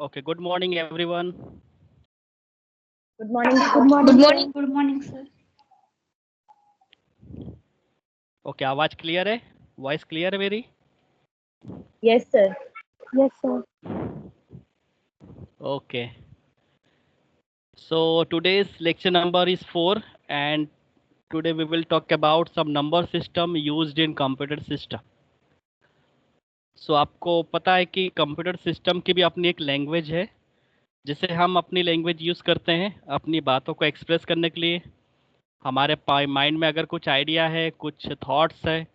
Okay, good morning everyone. Good morning, sir. Good morning. Good morning, sir. Okay, आवाज clear है? Voice clear है मेरी? Yes, sir. Yes, sir. Okay. So today's lecture number is 4 and today we will talk about some number system used in computer system. So आपको पता है कि computer system की भी अपनी एक लैंग्वेज है जिसे हम अपनी लैंग्वेज यूज़ करते हैं अपनी बातों को एक्सप्रेस करने के लिए। हमारे माइंड में अगर कुछ आइडिया है, कुछ थॉट्स है,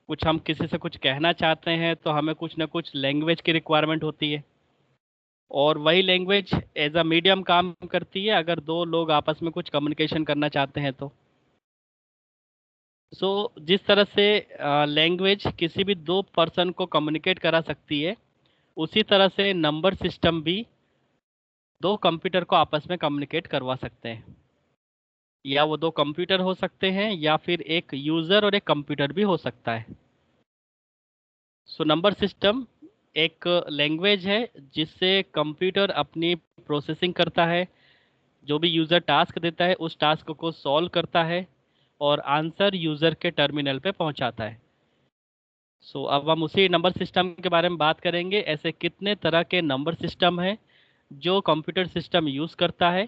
कुछ हम किसी से कुछ कहना चाहते हैं तो हमें कुछ ना कुछ लैंग्वेज की रिक्वायरमेंट होती है और वही लैंग्वेज एज अ मीडियम काम करती है अगर दो लोग आपस में कुछ कम्युनिकेशन करना चाहते हैं तो। जिस तरह से लैंग्वेज किसी भी दो पर्सन को कम्युनिकेट करा सकती है उसी तरह से नंबर सिस्टम भी दो कंप्यूटर को आपस में कम्युनिकेट करवा सकते हैं, या वो दो कंप्यूटर हो सकते हैं या फिर एक यूज़र और एक कंप्यूटर भी हो सकता है। नंबर सिस्टम एक लैंग्वेज है जिससे कंप्यूटर अपनी प्रोसेसिंग करता है, जो भी यूज़र टास्क देता है उस टास्क को सॉल्व करता है और आंसर यूज़र के टर्मिनल पे पहुंचाता है। अब हम उसी नंबर सिस्टम के बारे में बात करेंगे। ऐसे कितने तरह के नंबर सिस्टम हैं जो कंप्यूटर सिस्टम यूज़ करता है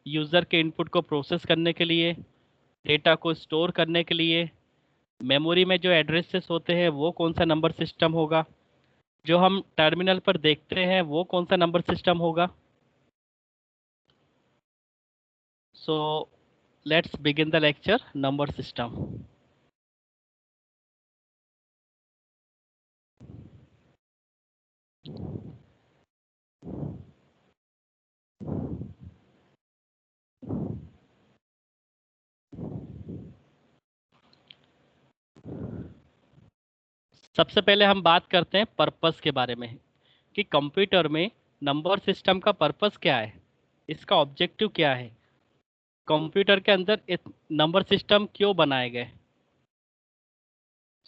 यूज़र के इनपुट को प्रोसेस करने के लिए, डेटा को स्टोर करने के लिए। मेमोरी में जो एड्रेसेस होते हैं वो कौन सा नंबर सिस्टम होगा, जो हम टर्मिनल पर देखते हैं वो कौन सा नंबर सिस्टम होगा। So let's begin the lecture number system. सबसे पहले हम बात करते हैं पर्पस के बारे में कि कंप्यूटर में नंबर सिस्टम का पर्पस क्या है, इसका ऑब्जेक्टिव क्या है, कंप्यूटर के अंदर नंबर सिस्टम क्यों बनाए गए।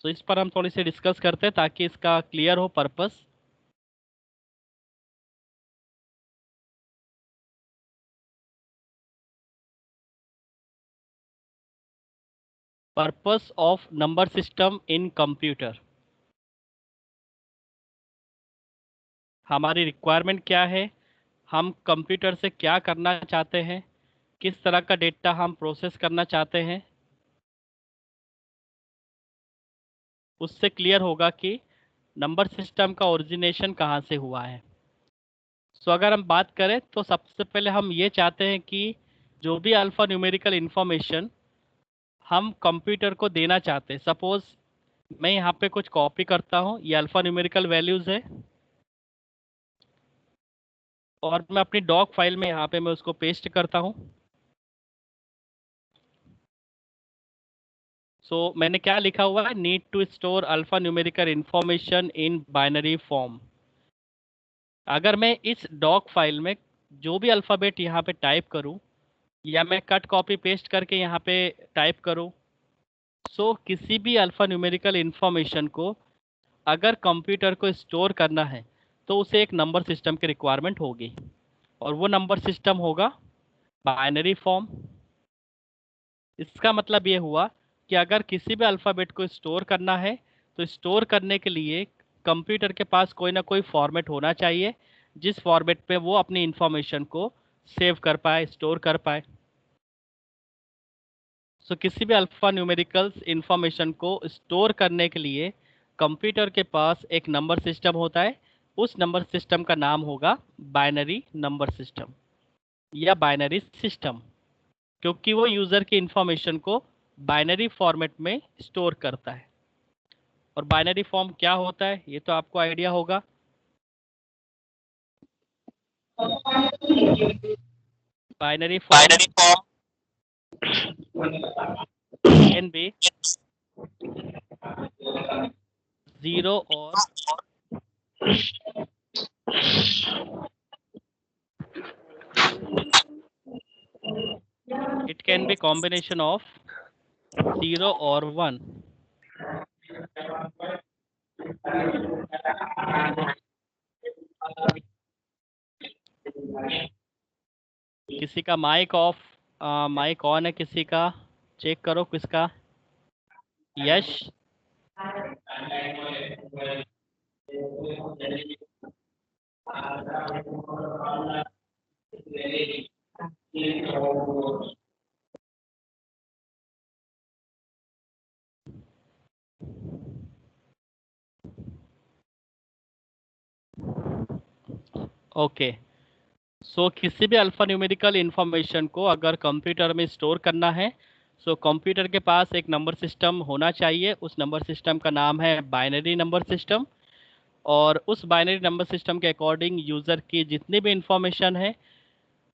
इस पर हम थोड़ी सी डिस्कस करते हैं ताकि इसका क्लियर हो purpose. Purpose of number system in computer, हमारी रिक्वायरमेंट क्या है, हम कंप्यूटर से क्या करना चाहते हैं, किस तरह का डेटा हम प्रोसेस करना चाहते हैं, उससे क्लियर होगा कि नंबर सिस्टम का ओरिजिनेशन कहाँ से हुआ है। अगर हम बात करें तो सबसे पहले हम ये चाहते हैं कि जो भी अल्फ़ा न्यूमेरिकल इन्फॉर्मेशन हम कंप्यूटर को देना चाहते हैं, सपोज़ मैं यहाँ पे कुछ कॉपी करता हूँ, ये अल्फ़ा न्यूमेरिकल वैल्यूज़ है और मैं अपनी डॉक फाइल में यहाँ पे मैं उसको पेस्ट करता हूँ। मैंने क्या लिखा हुआ है, need to store alpha numerical information in binary form. अगर मैं इस डॉक फाइल में जो भी अल्फ़ाबेट यहाँ पे टाइप करूँ या मैं कट कॉपी पेस्ट करके यहाँ पे टाइप करूँ, किसी भी अल्फ़ा न्यूमेरिकल इन्फॉर्मेशन को अगर कंप्यूटर को स्टोर करना है तो उसे एक नंबर सिस्टम की रिक्वायरमेंट होगी और वो नंबर सिस्टम होगा बाइनरी फॉर्म। इसका मतलब ये हुआ कि अगर किसी भी अल्फ़ाबेट को स्टोर करना है तो स्टोर करने के लिए कंप्यूटर के पास कोई ना कोई फॉर्मेट होना चाहिए जिस फॉर्मेट पे वो अपनी इंफॉर्मेशन को सेव कर पाए, स्टोर कर पाए। किसी भी अल्फ़ा न्यूमेरिकल्स इंफॉर्मेशन को स्टोर करने के लिए कंप्यूटर के पास एक नंबर सिस्टम होता है। उस नंबर सिस्टम का नाम होगा बाइनरी नंबर सिस्टम या बाइनरी सिस्टम, क्योंकि वो यूज़र की इंफॉर्मेशन को बाइनरी फॉर्मेट में स्टोर करता है। और बाइनरी फॉर्म क्या होता है ये तो आपको आइडिया होगा। बाइनरी फॉर्म कैन बी 0 और it can be combination of 0 or 1. किसी का माइक ऑफ, माइक ऑन है किसी का, चेक करो किसका। यश, ओके। सो किसी भी अल्फा न्यूमेरिकल इंफॉर्मेशन को अगर कंप्यूटर में स्टोर करना है, सो कंप्यूटर के पास एक नंबर सिस्टम होना चाहिए। उस नंबर सिस्टम का नाम है बाइनरी नंबर सिस्टम। और उस बाइनरी नंबर सिस्टम के अकॉर्डिंग यूज़र की जितनी भी इंफॉर्मेशन है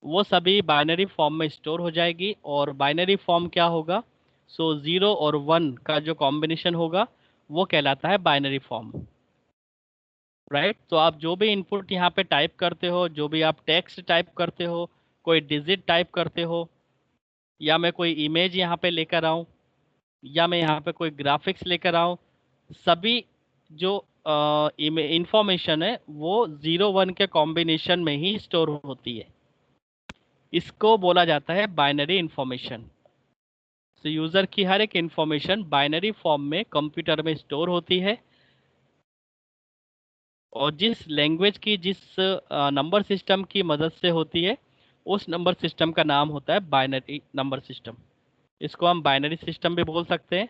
वो सभी बाइनरी फॉर्म में स्टोर हो जाएगी। और बाइनरी फॉर्म क्या होगा? सो 0 और 1 का जो कॉम्बिनेशन होगा वो कहलाता है बाइनरी फॉर्म, राइट। तो आप जो भी इनपुट यहाँ पे टाइप करते हो, जो भी आप टेक्स्ट टाइप करते हो, कोई डिजिट टाइप करते हो, या मैं कोई इमेज यहाँ पे लेकर आऊँ, या मैं यहाँ पे कोई ग्राफिक्स लेकर आऊँ, सभी जो इंफॉर्मेशन है वो 0 1 के कॉम्बिनेशन में ही स्टोर होती है। इसको बोला जाता है बाइनरी इंफॉर्मेशन। तो यूज़र की हर एक इंफॉर्मेशन बाइनरी फॉर्म में कंप्यूटर में स्टोर होती है। और जिस लैंग्वेज की, जिस नंबर सिस्टम की मदद से होती है, उस नंबर सिस्टम का नाम होता है बाइनरी नंबर सिस्टम। इसको हम बाइनरी सिस्टम भी बोल सकते हैं।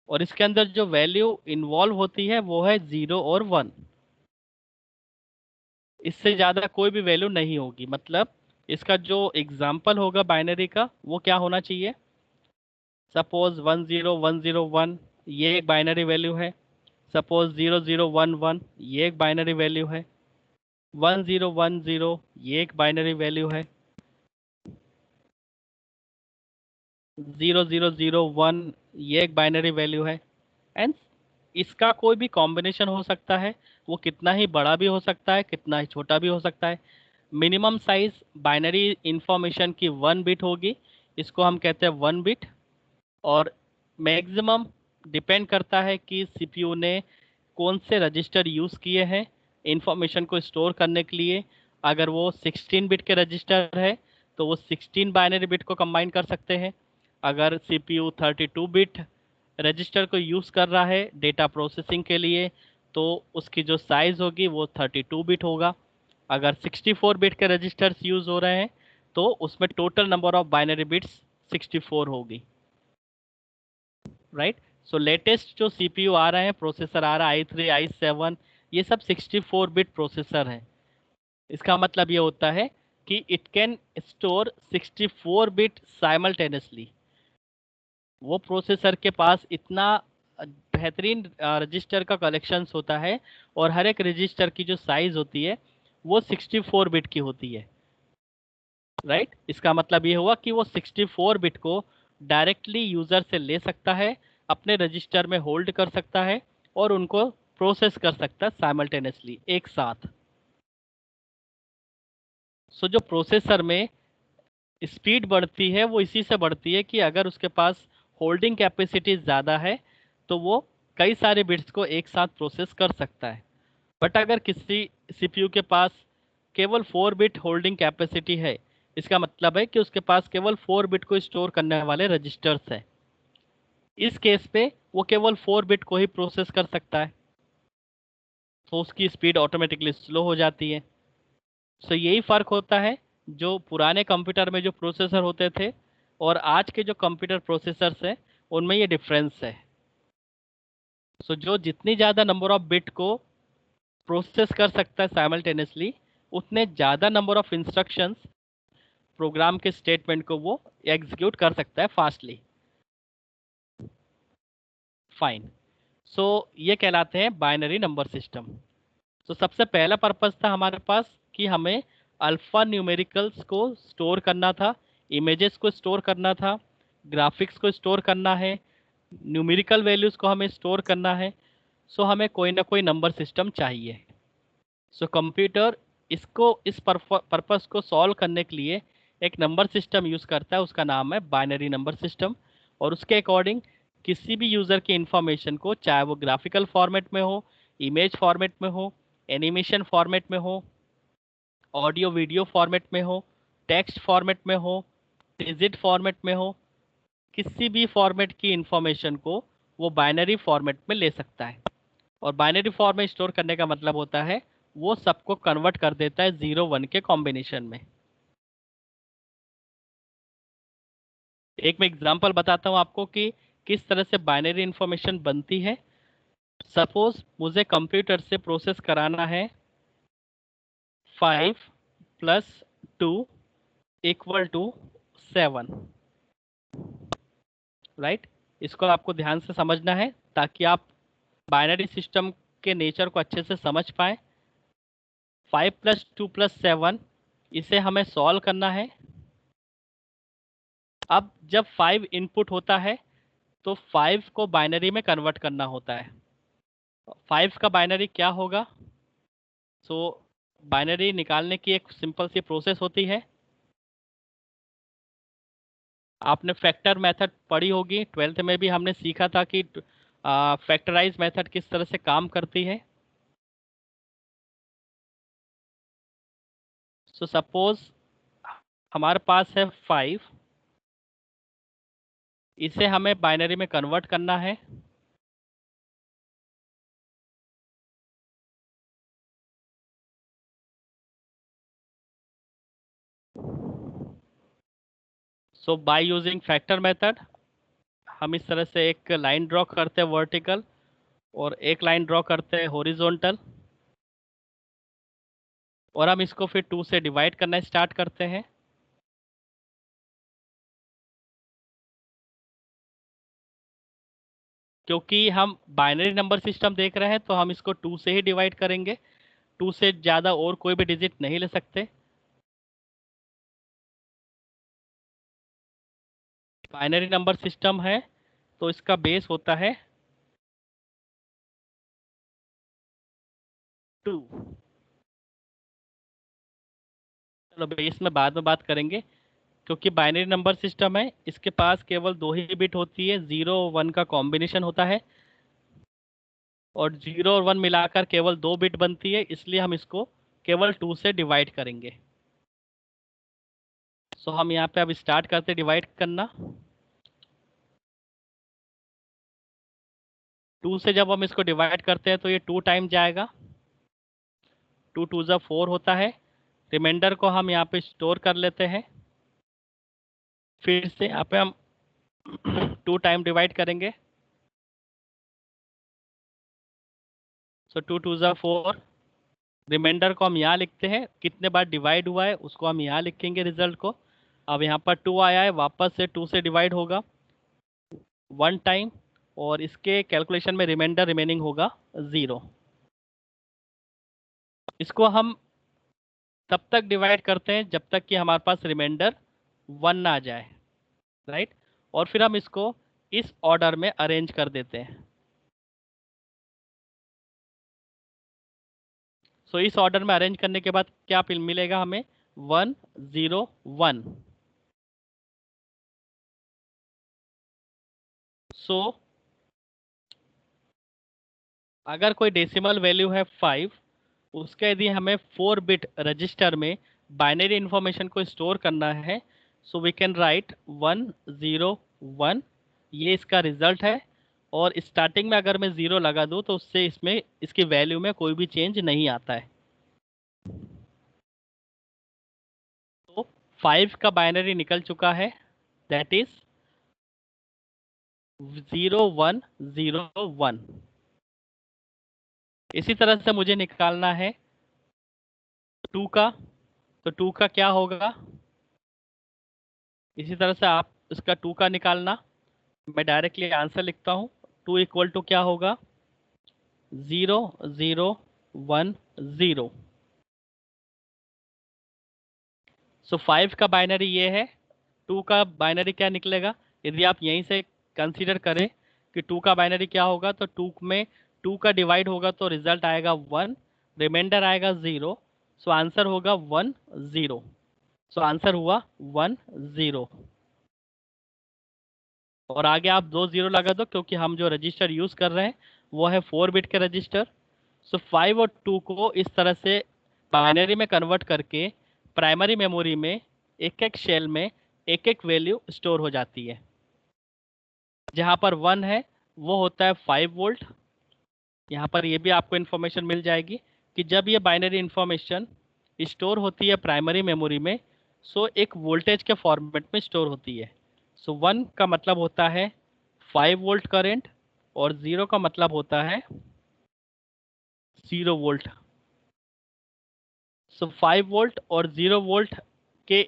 और इसके अंदर जो वैल्यू इन्वॉल्व होती है वो है 0 और 1। इससे ज़्यादा कोई भी वैल्यू नहीं होगी। मतलब इसका जो एग्जाम्पल होगा बाइनरी का वो क्या होना चाहिए? सपोज 10101 ये एक बाइनरी वैल्यू है। सपोज 0011 ये एक बाइनरी वैल्यू है। 1010 ये एक बाइनरी वैल्यू है। 0001 ये एक बाइनरी वैल्यू है। एंड इसका कोई भी कॉम्बिनेशन हो सकता है। वो कितना ही बड़ा भी हो सकता है, कितना ही छोटा भी हो सकता है। मिनिमम साइज बाइनरी इंफॉर्मेशन की 1 बिट होगी, इसको हम कहते हैं 1 बिट। और मैक्सिमम डिपेंड करता है कि सीपीयू ने कौन से रजिस्टर यूज़ किए हैं इंफॉर्मेशन को स्टोर करने के लिए। अगर वो 16 बिट के रजिस्टर है तो वो 16 बाइनरी बिट को कंबाइन कर सकते हैं। अगर सीपीयू 32 बिट रजिस्टर को यूज़ कर रहा है डेटा प्रोसेसिंग के लिए तो उसकी जो साइज़ होगी वो 32 बिट होगा। अगर 64 बिट के रजिस्टर्स यूज़ हो रहे हैं तो उसमें total number of binary bits 64 होगी, राइट। सो लेटेस्ट जो सीपीयू आ रहे हैं, प्रोसेसर आ रहा है i3 i7, ये सब 64 बिट प्रोसेसर हैं। इसका मतलब ये होता है कि it can store 64 bit simultaneously. वो प्रोसेसर के पास इतना बेहतरीन रजिस्टर का कलेक्शंस होता है और हर एक रजिस्टर की जो साइज़ होती है वो 64 बिट की होती है, राइट। इसका मतलब ये हुआ कि वो 64 बिट को डायरेक्टली यूज़र से ले सकता है, अपने रजिस्टर में होल्ड कर सकता है और उनको प्रोसेस कर सकता है साइमल्टेनियसली एक साथ। सो जो प्रोसेसर में स्पीड बढ़ती है वो इसी से बढ़ती है कि अगर उसके पास होल्डिंग कैपेसिटी ज़्यादा है तो वो कई सारे बिट्स को एक साथ प्रोसेस कर सकता है। बट अगर किसी सीपीयू के पास केवल 4 बिट होल्डिंग कैपेसिटी है, इसका मतलब है कि उसके पास केवल 4 बिट को स्टोर करने वाले रजिस्टर्स हैं। इस केस पे वो केवल 4 बिट को ही प्रोसेस कर सकता है, तो उसकी स्पीड ऑटोमेटिकली स्लो हो जाती है। सो यही फ़र्क होता है जो पुराने कंप्यूटर में जो प्रोसेसर होते थे और आज के जो कंप्यूटर प्रोसेसर्स हैं उनमें ये डिफरेंस है। सो जो जितनी ज़्यादा नंबर ऑफ बिट को प्रोसेस कर सकता है साइमल्टेनियसली, उतने ज़्यादा नंबर ऑफ इंस्ट्रक्शंस प्रोग्राम के स्टेटमेंट को वो एग्जीक्यूट कर सकता है फास्टली। फाइन। सो ये कहलाते हैं बाइनरी नंबर सिस्टम। तो सबसे पहला पर्पस था हमारे पास कि हमें अल्फ़ा न्यूमेरिकल्स को स्टोर करना था, इमेजेस को स्टोर करना था, ग्राफिक्स को स्टोर करना है, न्यूमेरिकल वैल्यूज़ को हमें स्टोर करना है। सो हमें कोई ना कोई नंबर सिस्टम चाहिए। सो कंप्यूटर इसको, इस पर्पस को सॉल्व करने के लिए एक नंबर सिस्टम यूज़ करता है, उसका नाम है बाइनरी नंबर सिस्टम। और उसके अकॉर्डिंग किसी भी यूज़र की इंफॉर्मेशन को, चाहे वो ग्राफिकल फॉर्मेट में हो, इमेज फॉर्मेट में हो, एनिमेशन फॉर्मेट में हो, ऑडियो वीडियो फॉर्मेट में हो, टेक्स्ट फॉर्मेट में हो, डिजिट फॉर्मेट में हो, किसी भी फॉर्मेट की इंफॉर्मेशन को वो बाइनरी फॉर्मेट में ले सकता है। और बाइनरी फॉर्म में स्टोर करने का मतलब होता है वो सबको कन्वर्ट कर देता है 0 1 के कॉम्बिनेशन में। एक मैं एग्जांपल बताता हूँ आपको कि किस तरह से बाइनरी इंफॉर्मेशन बनती है। सपोज मुझे कंप्यूटर से प्रोसेस कराना है 5 + 2 = 7, राइट। इसको आपको ध्यान से समझना है ताकि आप बाइनरी सिस्टम के नेचर को अच्छे से समझ पाए। 5 + 2 + 7 इसे हमें सॉल्व करना है। अब जब 5 इनपुट होता है तो 5 को बाइनरी में कन्वर्ट करना होता है। 5 का बाइनरी क्या होगा? सो बाइनरी निकालने की एक सिंपल सी प्रोसेस होती है। आपने फैक्टर मेथड पढ़ी होगी, 12th में भी हमने सीखा था कि फैक्टराइज मेथड किस तरह से काम करती है। सो सपोज हमारे पास है 5, इसे हमें बाइनरी में कन्वर्ट करना है। सो बाय यूजिंग फैक्टर मेथड हम इस तरह से एक लाइन ड्रॉ करते हैं वर्टिकल, और एक लाइन ड्रॉ करते हैं हॉरिजॉन्टल, और हम इसको फिर 2 से डिवाइड करना स्टार्ट करते हैं। क्योंकि हम बाइनरी नंबर सिस्टम देख रहे हैं तो हम इसको 2 से ही डिवाइड करेंगे, 2 से ज़्यादा और कोई भी डिजिट नहीं ले सकते। बाइनरी नंबर सिस्टम है तो इसका बेस होता है 2। चलो बेस में बाद में बात करेंगे। क्योंकि बाइनरी नंबर सिस्टम है, इसके पास केवल 2 ही बिट होती है, 0 1 का कॉम्बिनेशन होता है, और 0 और 1 मिलाकर केवल 2 बिट बनती है, इसलिए हम इसको केवल 2 से डिवाइड करेंगे। सो हम यहाँ पे अब स्टार्ट करते डिवाइड करना। 2 से जब हम इसको डिवाइड करते हैं तो ये 2 टाइम जाएगा, 2 2 ज़ा 4 होता है। रिमाइंडर को हम यहाँ पे स्टोर कर लेते हैं। फिर से यहाँ पे हम 2 टाइम डिवाइड करेंगे। सो 2 2 ज़ा 4। रिमाइंडर को हम यहाँ लिखते हैं, कितने बार डिवाइड हुआ है उसको हम यहाँ लिखेंगे रिजल्ट को। अब यहाँ पर 2 आया है, वापस से 2 से डिवाइड होगा 1 टाइम, और इसके कैलकुलेशन में रिमाइंडर रिमेनिंग होगा 0। इसको हम तब तक डिवाइड करते हैं जब तक कि हमारे पास रिमाइंडर 1 ना आ जाए, राइट। और फिर हम इसको इस ऑर्डर में अरेंज कर देते हैं। सो इस ऑर्डर में अरेंज करने के बाद क्या मिलेगा हमें? 1 0 1। सो अगर कोई डेसिमल वैल्यू है 5, उसके यदि हमें 4 बिट रजिस्टर में बाइनरी इंफॉर्मेशन को स्टोर करना है, सो वी कैन राइट 1 0 1। ये इसका रिजल्ट है। और स्टार्टिंग में अगर मैं 0 लगा दूं तो उससे इसमें इसकी वैल्यू में कोई भी चेंज नहीं आता है। तो 5 का बाइनरी निकल चुका है, दैट इज 0 1 0 1। इसी तरह से मुझे निकालना है 2 का, तो 2 का क्या होगा? इसी तरह से आप इसका 2 का निकालना। मैं डायरेक्टली आंसर लिखता हूँ। 2 = क्या होगा? 0 0 1 0। सो 5 का बाइनरी ये है। 2 का बाइनरी क्या निकलेगा? यदि आप यहीं से कंसीडर करें कि 2 का बाइनरी क्या होगा, तो 2 में 2 का डिवाइड होगा तो रिजल्ट आएगा 1, रिमाइंडर आएगा 0। सो आंसर होगा 1 0। सो आंसर हुआ 1 0। और आगे आप 2 0 लगा दो, क्योंकि हम जो रजिस्टर यूज़ कर रहे हैं वो है 4 बिट के रजिस्टर। सो 5 और 2 को इस तरह से बाइनरी में कन्वर्ट करके प्राइमरी मेमोरी में एक एक शेल में एक एक वैल्यू स्टोर हो जाती है। जहाँ पर 1 है वो होता है 5 वोल्ट। यहाँ पर ये भी आपको इन्फॉर्मेशन मिल जाएगी कि जब ये बाइनरी इन्फॉर्मेशन स्टोर होती है प्राइमरी मेमोरी में, सो एक वोल्टेज के फॉर्मेट में स्टोर होती है। सो 1 का मतलब होता है 5 वोल्ट करेंट और 0 का मतलब होता है 0 वोल्ट। सो 5 वोल्ट और 0 वोल्ट के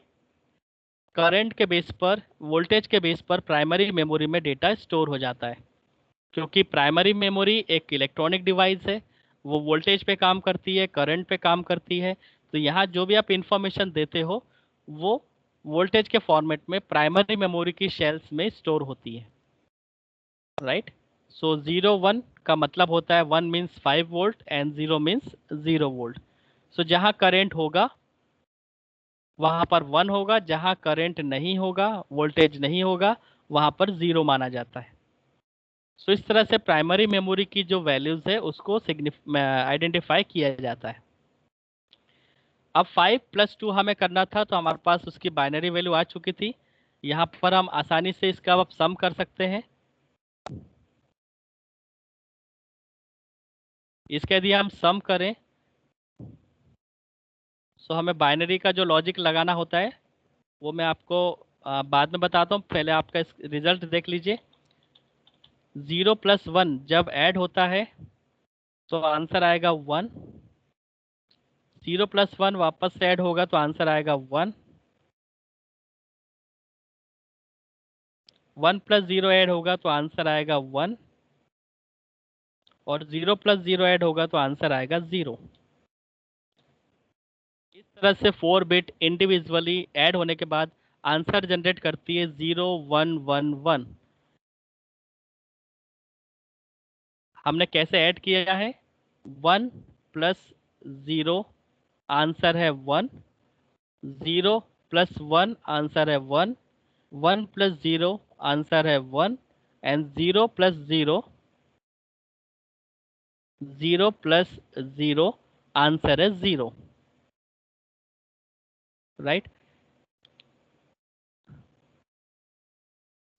करंट के बेस पर, वोल्टेज के बेस पर प्राइमरी मेमोरी में डेटा स्टोर हो जाता है। क्योंकि प्राइमरी मेमोरी एक इलेक्ट्रॉनिक डिवाइस है, वो वोल्टेज पे काम करती है, करंट पे काम करती है। तो यहाँ जो भी आप इंफॉर्मेशन देते हो वो वोल्टेज के फॉर्मेट में प्राइमरी मेमोरी की शेल्स में स्टोर होती है, राइट। सो 0 1 का मतलब होता है 1 means 5 volt and 0 means 0 volt. So जहाँ करंट होगा वहाँ पर 1 होगा, जहाँ करंट नहीं होगा, वोल्टेज नहीं होगा, वहाँ पर 0 माना जाता है। सो इस तरह से प्राइमरी मेमोरी की जो वैल्यूज है उसको आइडेंटिफाई किया जाता है। अब 5 + 2 हमें करना था, तो हमारे पास उसकी बाइनरी वैल्यू आ चुकी थी। यहाँ पर हम आसानी से इसका अब सम कर सकते हैं। इसके यदि हम सम करें तो हमें बाइनरी का जो लॉजिक लगाना होता है वो मैं आपको बाद में बताता हूँ। पहले आपका इस रिजल्ट देख लीजिए। 0 + 1 जब ऐड होता है तो आंसर आएगा 1। 0 + 1 वापस से ऐड होगा तो आंसर आएगा 1। 1 + 0 ऐड होगा तो आंसर आएगा 1 और 0 + 0 ऐड होगा तो आंसर आएगा 0। इस तरह से 4 बिट इंडिविजुअली ऐड होने के बाद आंसर जनरेट करती है 0 1 1 1। हमने कैसे ऐड किया है? 1 + 0 आंसर है 1, 0 + 1 आंसर है 1, 1 + 0 आंसर है 1 एंड 0 + 0, 0 + 0 आंसर है 0, राइट।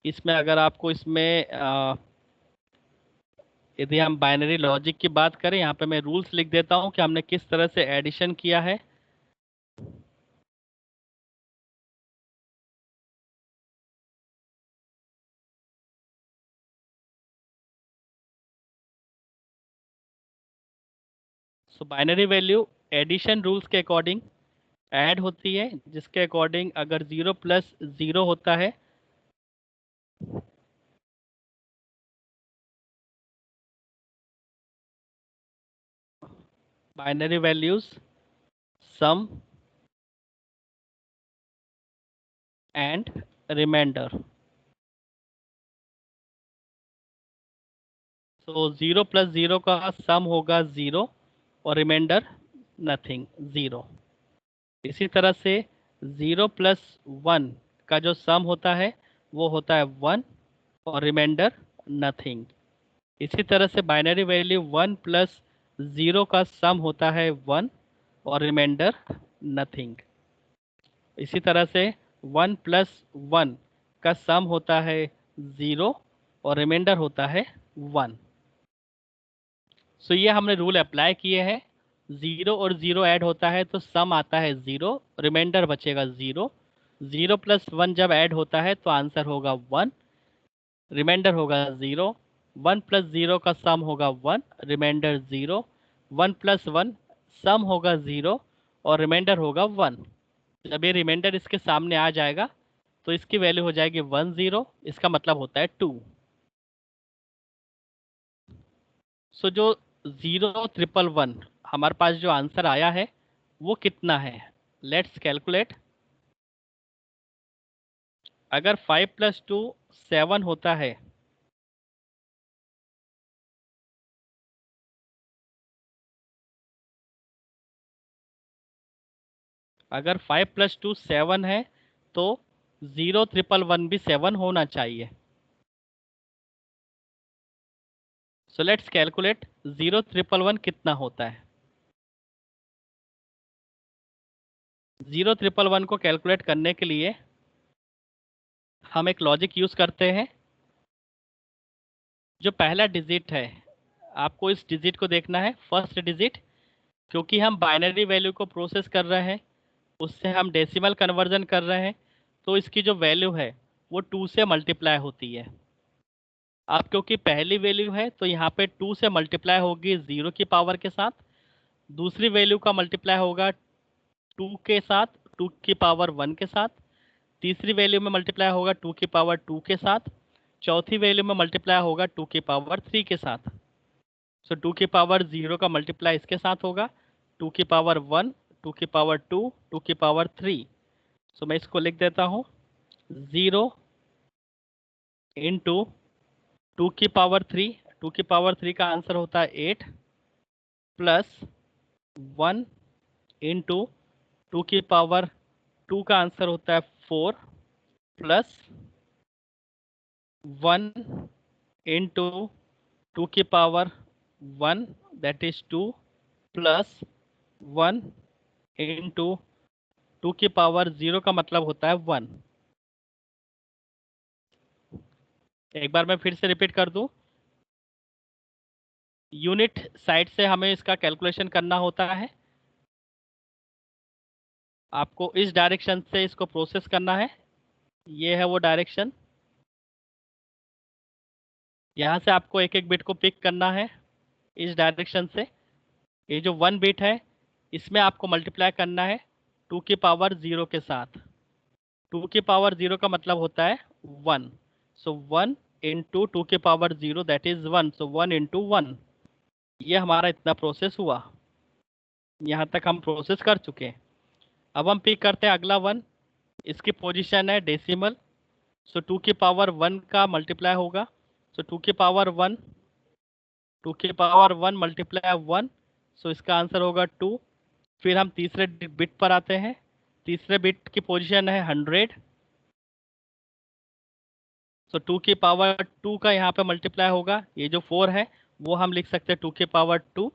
इसमें अगर आपको इसमें यदि हम बाइनरी लॉजिक की बात करें, यहाँ पे मैं रूल्स लिख देता हूँ कि हमने किस तरह से एडिशन किया है। So binary value addition rules के अकॉर्डिंग ऐड होती है, जिसके अकॉर्डिंग अगर 0 + 0 होता है binary values sum and remainder. तो 0 + 0 का सम होगा 0 और रिमाइंडर नथिंग, 0। इसी तरह से 0 + 1 का जो सम होता है वो होता है 1 और रिमाइंडर नथिंग। इसी तरह से बाइनरी वैल्यू 1 + 0 का सम होता है 1 और रिमाइंडर नथिंग। इसी तरह से 1 + 1 का सम होता है 0 और रिमाइंडर होता है 1। सो ये हमने रूल अप्लाई किए हैं। 0 और 0 ऐड होता है तो सम आता है 0, रिमाइंडर बचेगा 0। 0 + 1 जब ऐड होता है तो आंसर होगा 1, रिमाइंडर होगा 0। 1 + 0 का सम होगा 1, रिमाइंडर 0। 1 + 1 सम होगा 0 और रिमाइंडर होगा 1। जब ये रिमाइंडर इसके सामने आ जाएगा तो इसकी वैल्यू हो जाएगी 1 0, इसका मतलब होता है 2। सो जो 0 1 1 हमारे पास जो आंसर आया है वो कितना है? Let's calculate. अगर 5 + 2 7 होता है, अगर 5 + 2 7 है तो 0 1 1 भी 7 होना चाहिए। सो लेट्स कैलकुलेट 0 1 1 कितना होता है। 0,111 को कैलकुलेट करने के लिए हम एक लॉजिक यूज़ करते हैं। जो पहला डिजिट है, आपको इस डिजिट को देखना है, फर्स्ट डिजिट, क्योंकि हम बाइनरी वैल्यू को प्रोसेस कर रहे हैं, उससे हम डेसिमल कन्वर्जन कर रहे हैं, तो इसकी जो वैल्यू है वो 2 से मल्टीप्लाई होती है। अब क्योंकि पहली वैल्यू है तो यहाँ पे 2 से मल्टीप्लाई होगी 0 की पावर के साथ, दूसरी वैल्यू का मल्टीप्लाई होगा 2 के साथ, 2 की पावर 1 के साथ, तीसरी वैल्यू में मल्टीप्लाई होगा 2 की पावर 2 के साथ, चौथी वैल्यू में मल्टीप्लाई होगा 2 की पावर 3 के साथ। सो 2 की पावर 0 का मल्टीप्लाई इसके साथ होगा, 2 की पावर 1, 2 की पावर 2, 2 की पावर 3। सो मैं इसको लिख देता हूँ, 0 इंटू 2 की पावर 3, 2 की पावर 3 का आंसर होता है 8, प्लस 1 इंटू 2 की पावर 2 का आंसर होता है 4, प्लस 1 इंटू 2 की power 1 that is 2, plus 1 into 2 की पावर 0 का मतलब होता है 1। एक बार मैं फिर से रिपीट कर दूं, यूनिट साइड से हमें इसका कैलकुलेशन करना होता है, आपको इस डायरेक्शन से इसको प्रोसेस करना है, ये है वो डायरेक्शन। यहाँ से आपको एक एक बिट को पिक करना है इस डायरेक्शन से। ये जो 1 बिट है इसमें आपको मल्टीप्लाई करना है 2 की पावर 0 के साथ। 2 की पावर 0 का मतलब होता है 1, सो 1 इंटू 2 की power 0 that is 1, so 1 into 1। ये हमारा इतना प्रोसेस हुआ, यहाँ तक हम प्रोसेस कर चुके हैं। अब हम पिक करते हैं अगला 1, इसकी पोजीशन है डेसिमल, सो 2 की पावर 1 का मल्टीप्लाई होगा, सो 2 की पावर 1, 2 की पावर 1 मल्टीप्लाई 1, सो इसका आंसर होगा 2। फिर हम तीसरे बिट पर आते हैं, तीसरे बिट की पोजीशन है 100, सो 2 की पावर 2 का यहाँ पे मल्टीप्लाई होगा, ये जो 4 है वो हम लिख सकते हैं 2 की पावर 2,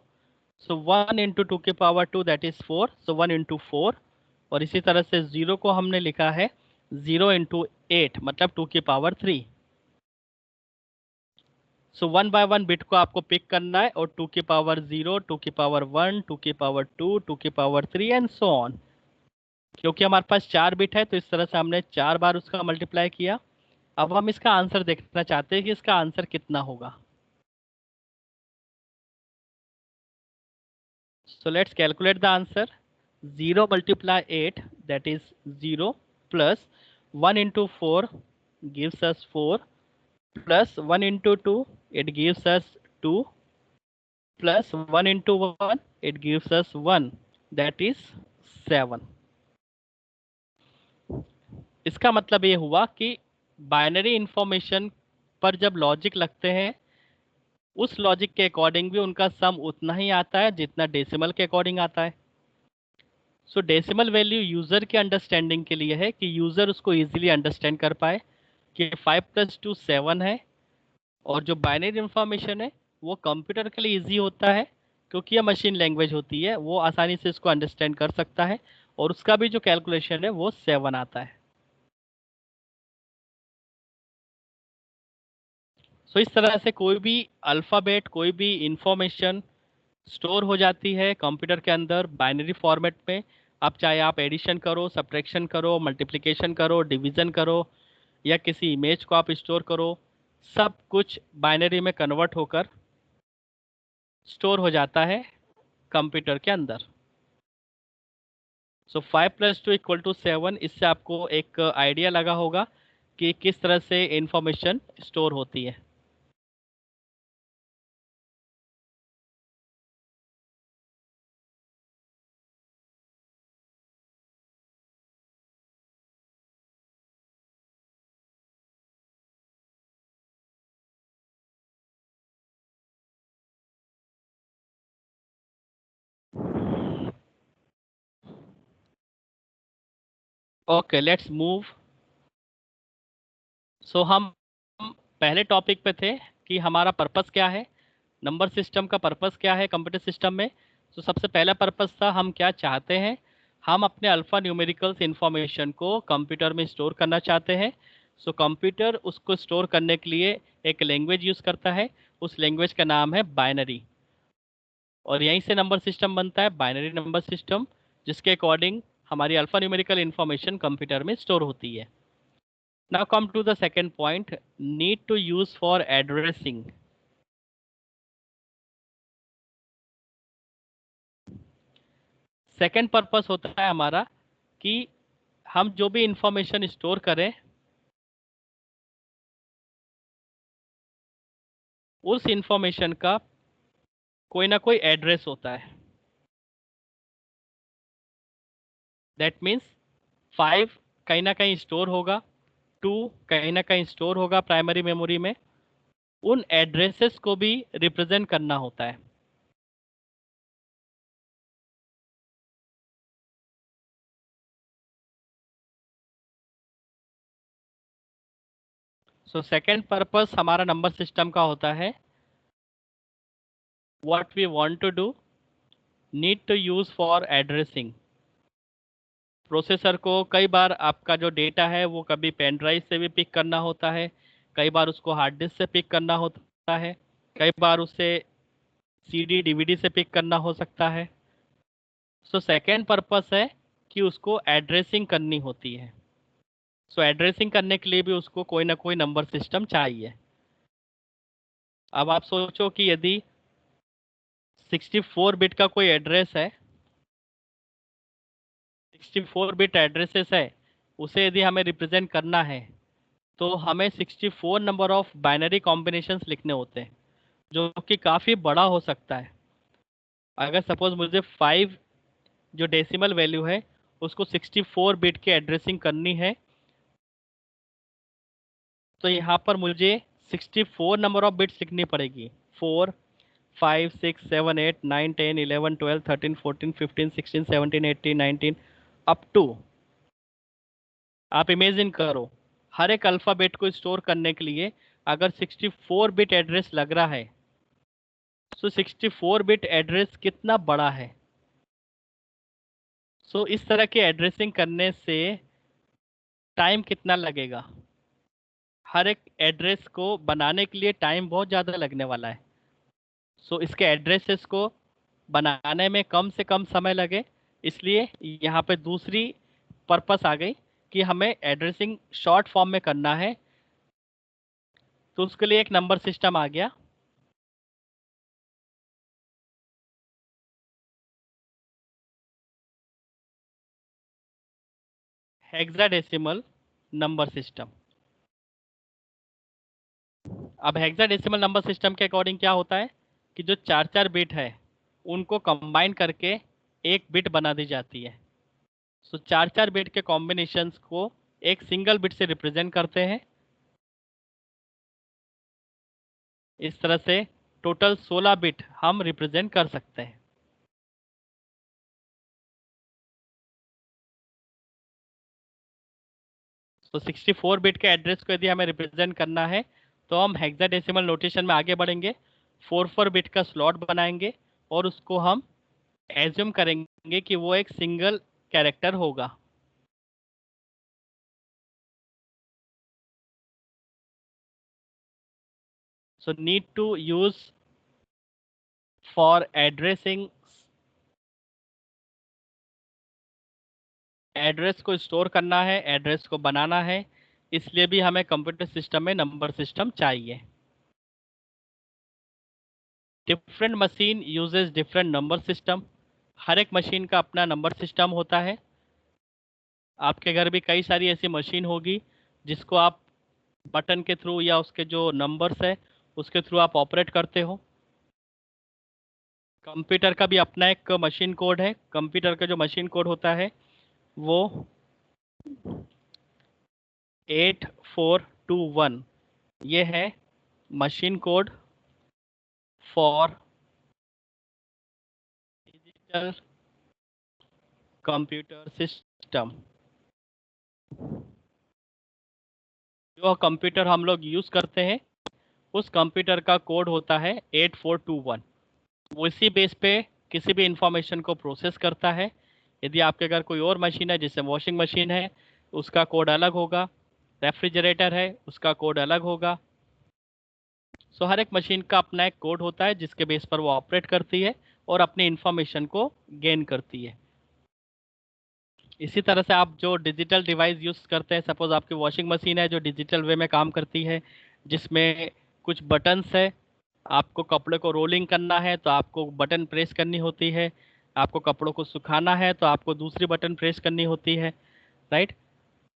सो 1 इंटू 2 की power 2 that is 4, so 1 into 4। और इसी तरह से 0 को हमने लिखा है 0 इंटू 8 मतलब 2 की पावर 3। सो 1 बाय 1 बिट को आपको पिक करना है और 2 की पावर 0, 2 की पावर 1, 2 की पावर 2, 2 की पावर 3 एंड सो ऑन। क्योंकि हमारे पास 4 बिट है तो इस तरह से हमने 4 बार उसका मल्टीप्लाई किया। अब हम इसका आंसर देखना चाहते हैं कि इसका आंसर कितना होगा। So let's calculate the answer. 0 multiply 8 that is 0, plus 1 into 4 gives us 4, plus 1 into 2 it gives us 2, plus 1 into 1 it gives us 1 that is 7। इसका मतलब ये हुआ कि बाइनरी इंफॉर्मेशन पर जब लॉजिक लगते हैं उस लॉजिक के अकॉर्डिंग भी उनका सम उतना ही आता है जितना डेसिमल के अकॉर्डिंग आता है। सो डेसिमल वैल्यू यूज़र के अंडरस्टैंडिंग के लिए है कि यूज़र उसको इजीली अंडरस्टैंड कर पाए कि 5 + 2 7 है। और जो बाइनरी इंफॉर्मेशन है वो कंप्यूटर के लिए इजी होता है क्योंकि यह मशीन लैंग्वेज होती है, वो आसानी से इसको अंडरस्टैंड कर सकता है और उसका भी जो कैलकुलेशन है वो 7 आता है। सो इस तरह से कोई भी अल्फ़ाबेट, कोई भी इंफॉर्मेशन स्टोर हो जाती है कंप्यूटर के अंदर बाइनरी फॉर्मेट में। अब चाहे आप एडिशन करो, सब्ट्रैक्शन करो, मल्टीप्लिकेशन करो, डिवीज़न करो या किसी इमेज को आप स्टोर करो, सब कुछ बाइनरी में कन्वर्ट होकर स्टोर हो जाता है कंप्यूटर के अंदर। सो 5 + 2 = 7, इससे आपको एक आइडिया लगा होगा कि किस तरह से इंफॉर्मेशन स्टोर होती है। Okay, let's move. सो हम पहले टॉपिक पे थे कि हमारा पर्पस क्या है, नंबर सिस्टम का पर्पस क्या है कंप्यूटर सिस्टम में। तो सबसे पहला पर्पस था हम क्या चाहते हैं, हम अपने अल्फ़ा न्यूमेरिकल्स इंफॉर्मेशन को कंप्यूटर में स्टोर करना चाहते हैं। सो कंप्यूटर उसको स्टोर करने के लिए एक लैंग्वेज यूज़ करता है, उस लैंग्वेज का नाम है बाइनरी, और यहीं से नंबर सिस्टम बनता है, बाइनरी नंबर सिस्टम, जिसके अकॉर्डिंग हमारी अल्फ़ा न्यूमेरिकल इंफॉर्मेशन कंप्यूटर में स्टोर होती है। Now come to the second point, need to use for addressing. Second purpose होता है हमारा कि हम जो भी इंफॉर्मेशन स्टोर करें उस इंफॉर्मेशन का कोई ना कोई एड्रेस होता है। दैट मीन्स 5 कहीं ना कहीं स्टोर होगा, 2 कहीं ना कहीं स्टोर होगा प्राइमरी मेमोरी में। उन एड्रेसेस को भी रिप्रेजेंट करना होता है। सो सेकेंड पर्पस हमारा नंबर सिस्टम का होता है, what we want to do, need to use for addressing. Processor को कई बार आपका जो डेटा है वो कभी पेन ड्राइव से भी पिक करना होता है, कई बार उसको हार्ड डिस्क से पिक करना होता है, कई बार उसे सीडी डीवीडी से पिक करना हो सकता है। सो सेकेंड पर्पस है कि उसको एड्रेसिंग करनी होती है। सो एड्रेसिंग करने के लिए भी उसको कोई ना कोई नंबर सिस्टम चाहिए। अब आप सोचो कि यदि 64 बिट का कोई एड्रेस है, 64 बिट एड्रेसेस है, उसे यदि हमें रिप्रेजेंट करना है तो हमें 64 नंबर ऑफ बाइनरी कॉम्बिनेशंस लिखने होते हैं, जो कि काफ़ी बड़ा हो सकता है। अगर सपोज मुझे 5 जो डेसिमल वैल्यू है उसको 64 बिट की एड्रेसिंग करनी है, तो यहाँ पर मुझे 64 नंबर ऑफ बिट्स लिखनी पड़ेगी। 4 5 6 7 8 9 10 11 12 13 14 15 16 17 18 19 अप टू, आप इमेजिन करो, हर एक अल्फ़ाबेट को स्टोर करने के लिए अगर 64 बिट एड्रेस लग रहा है, तो 64 बिट एड्रेस कितना बड़ा है। सो इस तरह की एड्रेसिंग करने से टाइम कितना लगेगा। हर एक एड्रेस को बनाने के लिए टाइम बहुत ज़्यादा लगने वाला है। सो इसके एड्रेसेस को बनाने में कम से कम समय लगे, इसलिए यहाँ पे दूसरी पर्पस आ गई कि हमें एड्रेसिंग शॉर्ट फॉर्म में करना है, तो उसके लिए एक नंबर सिस्टम आ गया। Hexadecimal number system. अब हेक्साडेसिमल नंबर सिस्टम के अकॉर्डिंग क्या होता है कि जो 4 बिट है उनको कंबाइन करके एक बिट बना दी जाती है। सो 4 बिट के कॉम्बिनेशंस को एक सिंगल बिट से रिप्रेजेंट करते हैं। इस तरह से टोटल 16 बिट हम रिप्रेजेंट कर सकते हैं। तो 64 बिट के एड्रेस को यदि हमें रिप्रेजेंट करना है तो हम हेक्साडेसिमल नोटेशन में आगे बढ़ेंगे, 4 बिट का स्लॉट बनाएंगे और उसको हम एज्यूम करेंगे कि वो एक सिंगल कैरेक्टर होगा। So need to use for addressing, address को स्टोर करना है, एड्रेस को बनाना है, इसलिए भी हमें कंप्यूटर सिस्टम में नंबर सिस्टम चाहिए। Different machine uses different number system. हर एक मशीन का अपना नंबर सिस्टम होता है। आपके घर भी कई सारी ऐसी मशीन होगी जिसको आप बटन के थ्रू या उसके जो नंबर्स है उसके थ्रू आप ऑपरेट करते हो। कंप्यूटर का भी अपना एक मशीन कोड है। कंप्यूटर का जो मशीन कोड होता है वो 8421, ये है machine code for digital computer system. जो कंप्यूटर हम लोग यूज़ करते हैं उस कंप्यूटर का कोड होता है 8421। वो इसी बेस पे किसी भी इंफॉर्मेशन को प्रोसेस करता है। यदि आपके घर कोई और मशीन है, जैसे वॉशिंग मशीन है, उसका कोड अलग होगा, रेफ्रिजरेटर है उसका कोड अलग होगा। सो हर एक मशीन का अपना एक कोड होता है जिसके बेस पर वो ऑपरेट करती है और अपनी इंफॉर्मेशन को गेन करती है। इसी तरह से आप जो डिजिटल डिवाइस यूज़ करते हैं, सपोज आपकी वॉशिंग मशीन है जो डिजिटल वे में काम करती है, जिसमें कुछ बटन्स है। आपको कपड़े को रोलिंग करना है तो आपको बटन प्रेस करनी होती है, आपको कपड़ों को सुखाना है तो आपको दूसरी बटन प्रेस करनी होती है, राइट।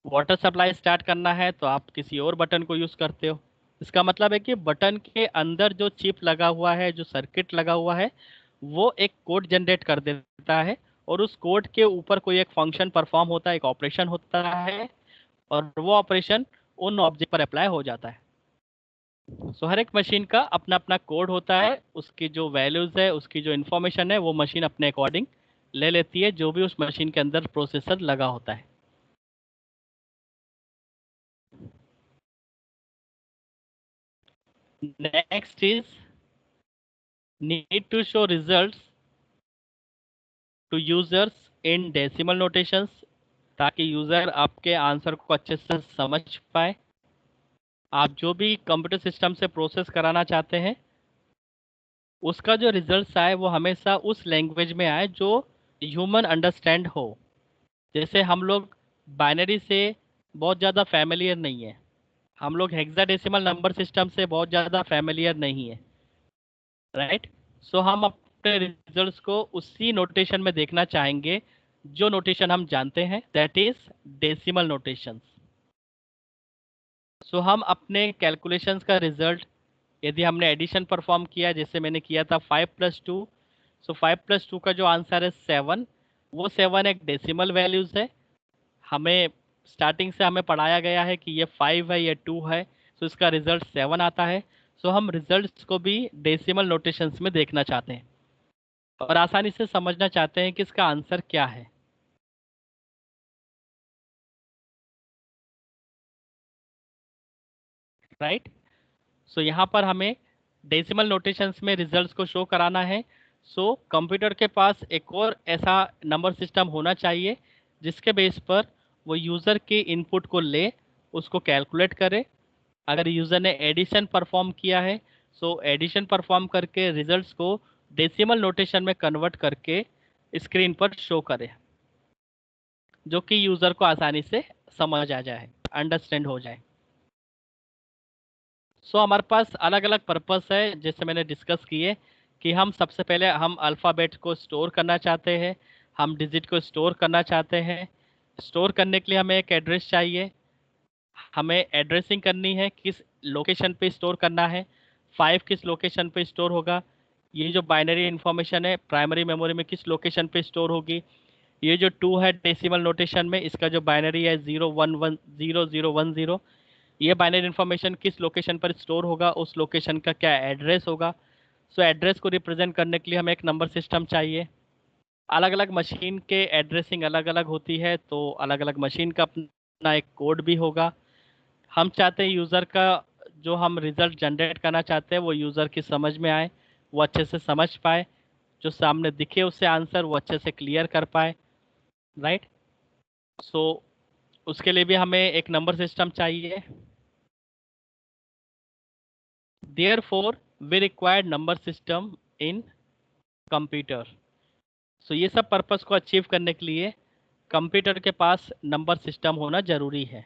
वाटर सप्लाई स्टार्ट करना है तो आप किसी और बटन को यूज़ करते हो। इसका मतलब है कि बटन के अंदर जो चिप लगा हुआ है, जो सर्किट लगा हुआ है, वो एक कोड जनरेट कर देता है और उस कोड के ऊपर कोई एक फंक्शन परफॉर्म होता है, एक ऑपरेशन होता है, और वो ऑपरेशन उन ऑब्जेक्ट पर अप्लाई हो जाता है। सो हर एक मशीन का अपना अपना कोड होता है, उसकी जो वैल्यूज़ है, उसकी जो इन्फॉर्मेशन है, वो मशीन अपने अकॉर्डिंग ले लेती है, जो भी उस मशीन के अंदर प्रोसेसर लगा होता है। Next is need to show results to users in decimal notations, ताकि यूज़र आपके आंसर को अच्छे से समझ पाए। आप जो भी कंप्यूटर सिस्टम से प्रोसेस कराना चाहते हैं, उसका जो रिजल्ट्स आए वो हमेशा उस लैंग्वेज में आए जो ह्यूमन अंडरस्टैंड हो। जैसे हम लोग बाइनरी से बहुत ज़्यादा फैमिलियर नहीं है, हम लोग हेक्साडेसिमल नंबर सिस्टम से बहुत ज़्यादा फैमिलियर नहीं है, राइट। सो हम अपने रिजल्ट्स को उसी नोटेशन में देखना चाहेंगे जो नोटेशन हम जानते हैं, दैट इज डेसिमल नोटेशंस। सो हम अपने कैलकुलेशंस का रिजल्ट, यदि हमने एडिशन परफॉर्म किया, जैसे मैंने किया था 5+2, सो 5+2 का जो आंसर है 7, वो 7 एक डेसिमल वैल्यूज़ है। हमें स्टार्टिंग से हमें पढ़ाया गया है कि ये 5 है, ये 2 है, सो इसका रिजल्ट 7 आता है। सो हम रिजल्ट्स को भी डेसिमल नोटेशंस में देखना चाहते हैं और आसानी से समझना चाहते हैं कि इसका आंसर क्या है, राइट। सो यहाँ पर हमें डेसिमल नोटेशंस में रिजल्ट्स को शो कराना है। सो कंप्यूटर के पास एक और ऐसा नंबर सिस्टम होना चाहिए जिसके बेस पर वो यूज़र के इनपुट को ले, उसको कैलकुलेट करे। अगर यूज़र ने एडिशन परफॉर्म किया है, सो एडिशन परफॉर्म करके रिजल्ट्स को डेसिमल नोटेशन में कन्वर्ट करके स्क्रीन पर शो करे, जो कि यूज़र को आसानी से समझ आ जाए, अंडरस्टैंड हो जाए। सो हमारे पास अलग अलग पर्पस है, जैसे मैंने डिस्कस किए कि हम सबसे पहले हम अल्फ़ाबेट को स्टोर करना चाहते हैं, हम डिजिट को स्टोर करना चाहते हैं। स्टोर करने के लिए हमें एक एड्रेस चाहिए, हमें एड्रेसिंग करनी है, किस लोकेशन पे स्टोर करना है, 5 किस लोकेशन पे स्टोर होगा, ये जो बाइनरी इन्फॉर्मेशन है प्राइमरी मेमोरी में किस लोकेशन पे स्टोर होगी, ये जो 2 है डेसिमल नोटेशन में, इसका जो बाइनरी है 0110010, ये बाइनरी इन्फॉर्मेशन किस लोकेशन पर स्टोर होगा, उस लोकेशन का क्या एड्रेस होगा। सो एड्रेस को रिप्रेजेंट करने के लिए हमें एक नंबर सिस्टम चाहिए। अलग अलग मशीन के एड्रेसिंग अलग अलग होती है, तो अलग अलग मशीन का अपना एक कोड भी होगा। हम चाहते हैं यूज़र का जो हम रिज़ल्ट जनरेट करना चाहते हैं वो यूज़र की समझ में आए, वो अच्छे से समझ पाए, जो सामने दिखे उससे आंसर वो अच्छे से क्लियर कर पाए, राइट। सो उसके लिए भी हमें एक नंबर सिस्टम चाहिए। Therefore, we require number system in computer. सो ये सब पर्पस को अचीव करने के लिए कंप्यूटर के पास नंबर सिस्टम होना जरूरी है।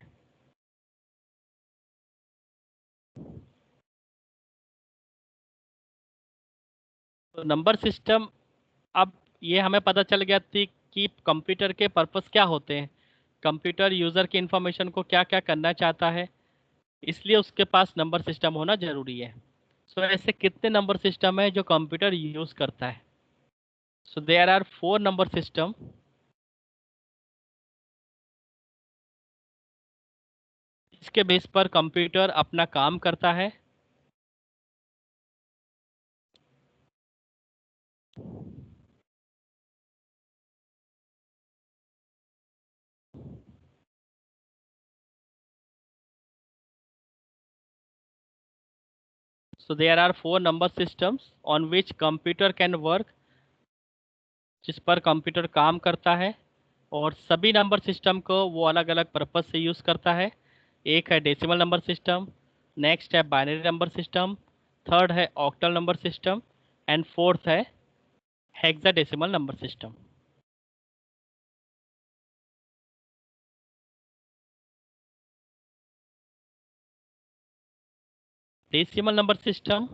तो नंबर सिस्टम, अब ये हमें पता चल गया थी कि कंप्यूटर के पर्पस क्या होते हैं, कंप्यूटर यूज़र की इंफॉर्मेशन को क्या क्या करना चाहता है, इसलिए उसके पास नंबर सिस्टम होना जरूरी है। सो ऐसे कितने नंबर सिस्टम है जो कंप्यूटर यूज़ करता है? So there are 4 number system. इसके बेस पर कंप्यूटर अपना काम करता है। So there are 4 number systems on which computer can work, जिस पर कंप्यूटर काम करता है। और सभी नंबर सिस्टम को वो अलग अलग पर्पस से यूज़ करता है। एक है डेसिमल नंबर सिस्टम, नेक्स्ट है बाइनरी नंबर सिस्टम, थर्ड है octal number system, and fourth है hexadecimal number system. Decimal number system,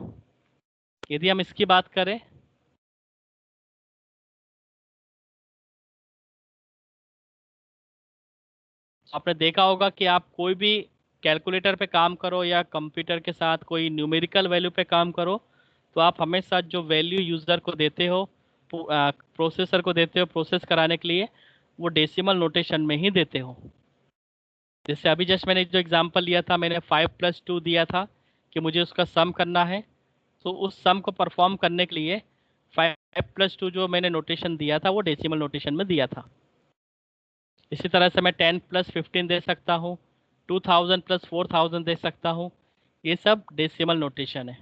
यदि हम इसकी बात करें, आपने देखा होगा कि आप कोई भी कैलकुलेटर पे काम करो या कंप्यूटर के साथ कोई न्यूमेरिकल वैल्यू पे काम करो, तो आप हमेशा जो वैल्यू यूज़र को देते हो, प्रोसेसर को देते हो प्रोसेस कराने के लिए, वो डेसिमल नोटेशन में ही देते हो। जैसे अभी जस्ट मैंने जो एग्जांपल लिया था, मैंने 5+2 दिया था कि मुझे उसका सम करना है। तो उस सम को परफॉर्म करने के लिए 5+2 जो मैंने नोटेशन दिया था वो डेसिमल नोटेशन में दिया था। इसी तरह से मैं 10+15 दे सकता हूँ, 2000+4000 दे सकता हूँ। ये सब डेसिमल नोटेशन है।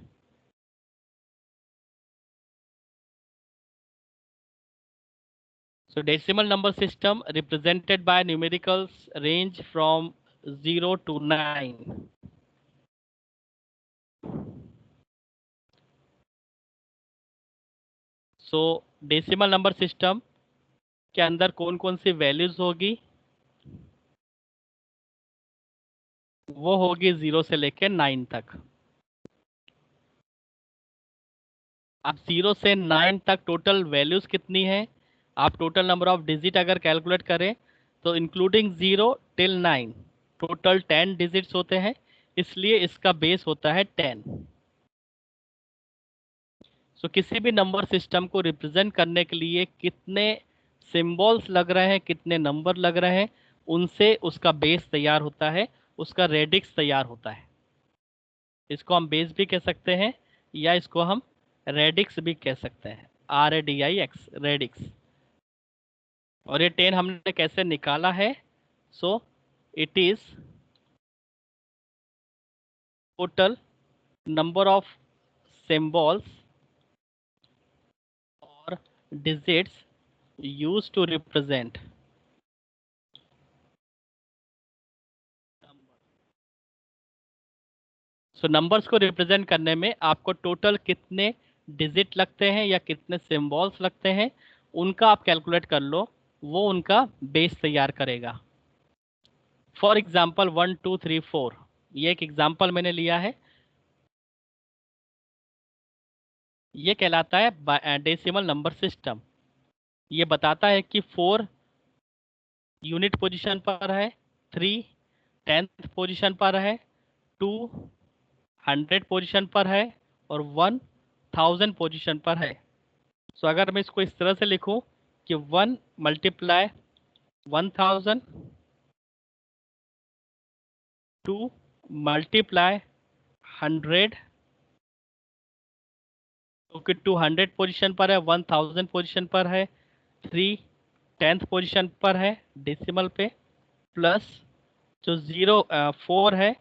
So decimal number system represented by numericals range from 0 to 9. So decimal number system के अंदर कौन कौन सी वैल्यूज होगी? वो होगी 0 से लेकर 9 तक। अब 0 से 9 तक टोटल वैल्यूज कितनी है? आप टोटल नंबर ऑफ डिजिट अगर कैलकुलेट करें तो इंक्लूडिंग 0 टिल 9 टोटल 10 डिजिट्स होते हैं, इसलिए इसका बेस होता है 10। सो किसी भी नंबर सिस्टम को रिप्रेजेंट करने के लिए कितने सिंबल्स लग रहे हैं, कितने नंबर लग रहे हैं, उनसे उसका बेस तैयार होता है, उसका रेडिक्स तैयार होता है। इसको हम बेस भी कह सकते हैं या इसको हम रेडिक्स भी कह सकते हैं, RADIX, रेडिक्स। और ये 10 हमने कैसे निकाला है? So it is total number of symbols और digits use to represent. So numbers को रिप्रेजेंट करने में आपको टोटल कितने डिजिट लगते हैं या कितने सिंबल्स लगते हैं, उनका आप कैलकुलेट कर लो, वो उनका बेस तैयार करेगा। फॉर एग्जाम्पल 1 2 3 4, ये एक एग्जाम्पल मैंने लिया है। ये कहलाता है डेसिमल नंबर सिस्टम। ये बताता है कि 4 यूनिट पोजीशन पर है, 3 10th पोजीशन पर है, 2 100 पोजीशन पर है, और 1 1000 पोजीशन पर है। सो अगर मैं इसको इस तरह से लिखूं कि 1 मल्टीप्लाई 1000, 2 मल्टीप्लाई 100, क्योंकि 200 पोजीशन पर है, 1000 पोजीशन पर है, 3 10th पोजीशन पर है डेसिमल पे, प्लस जो 4 है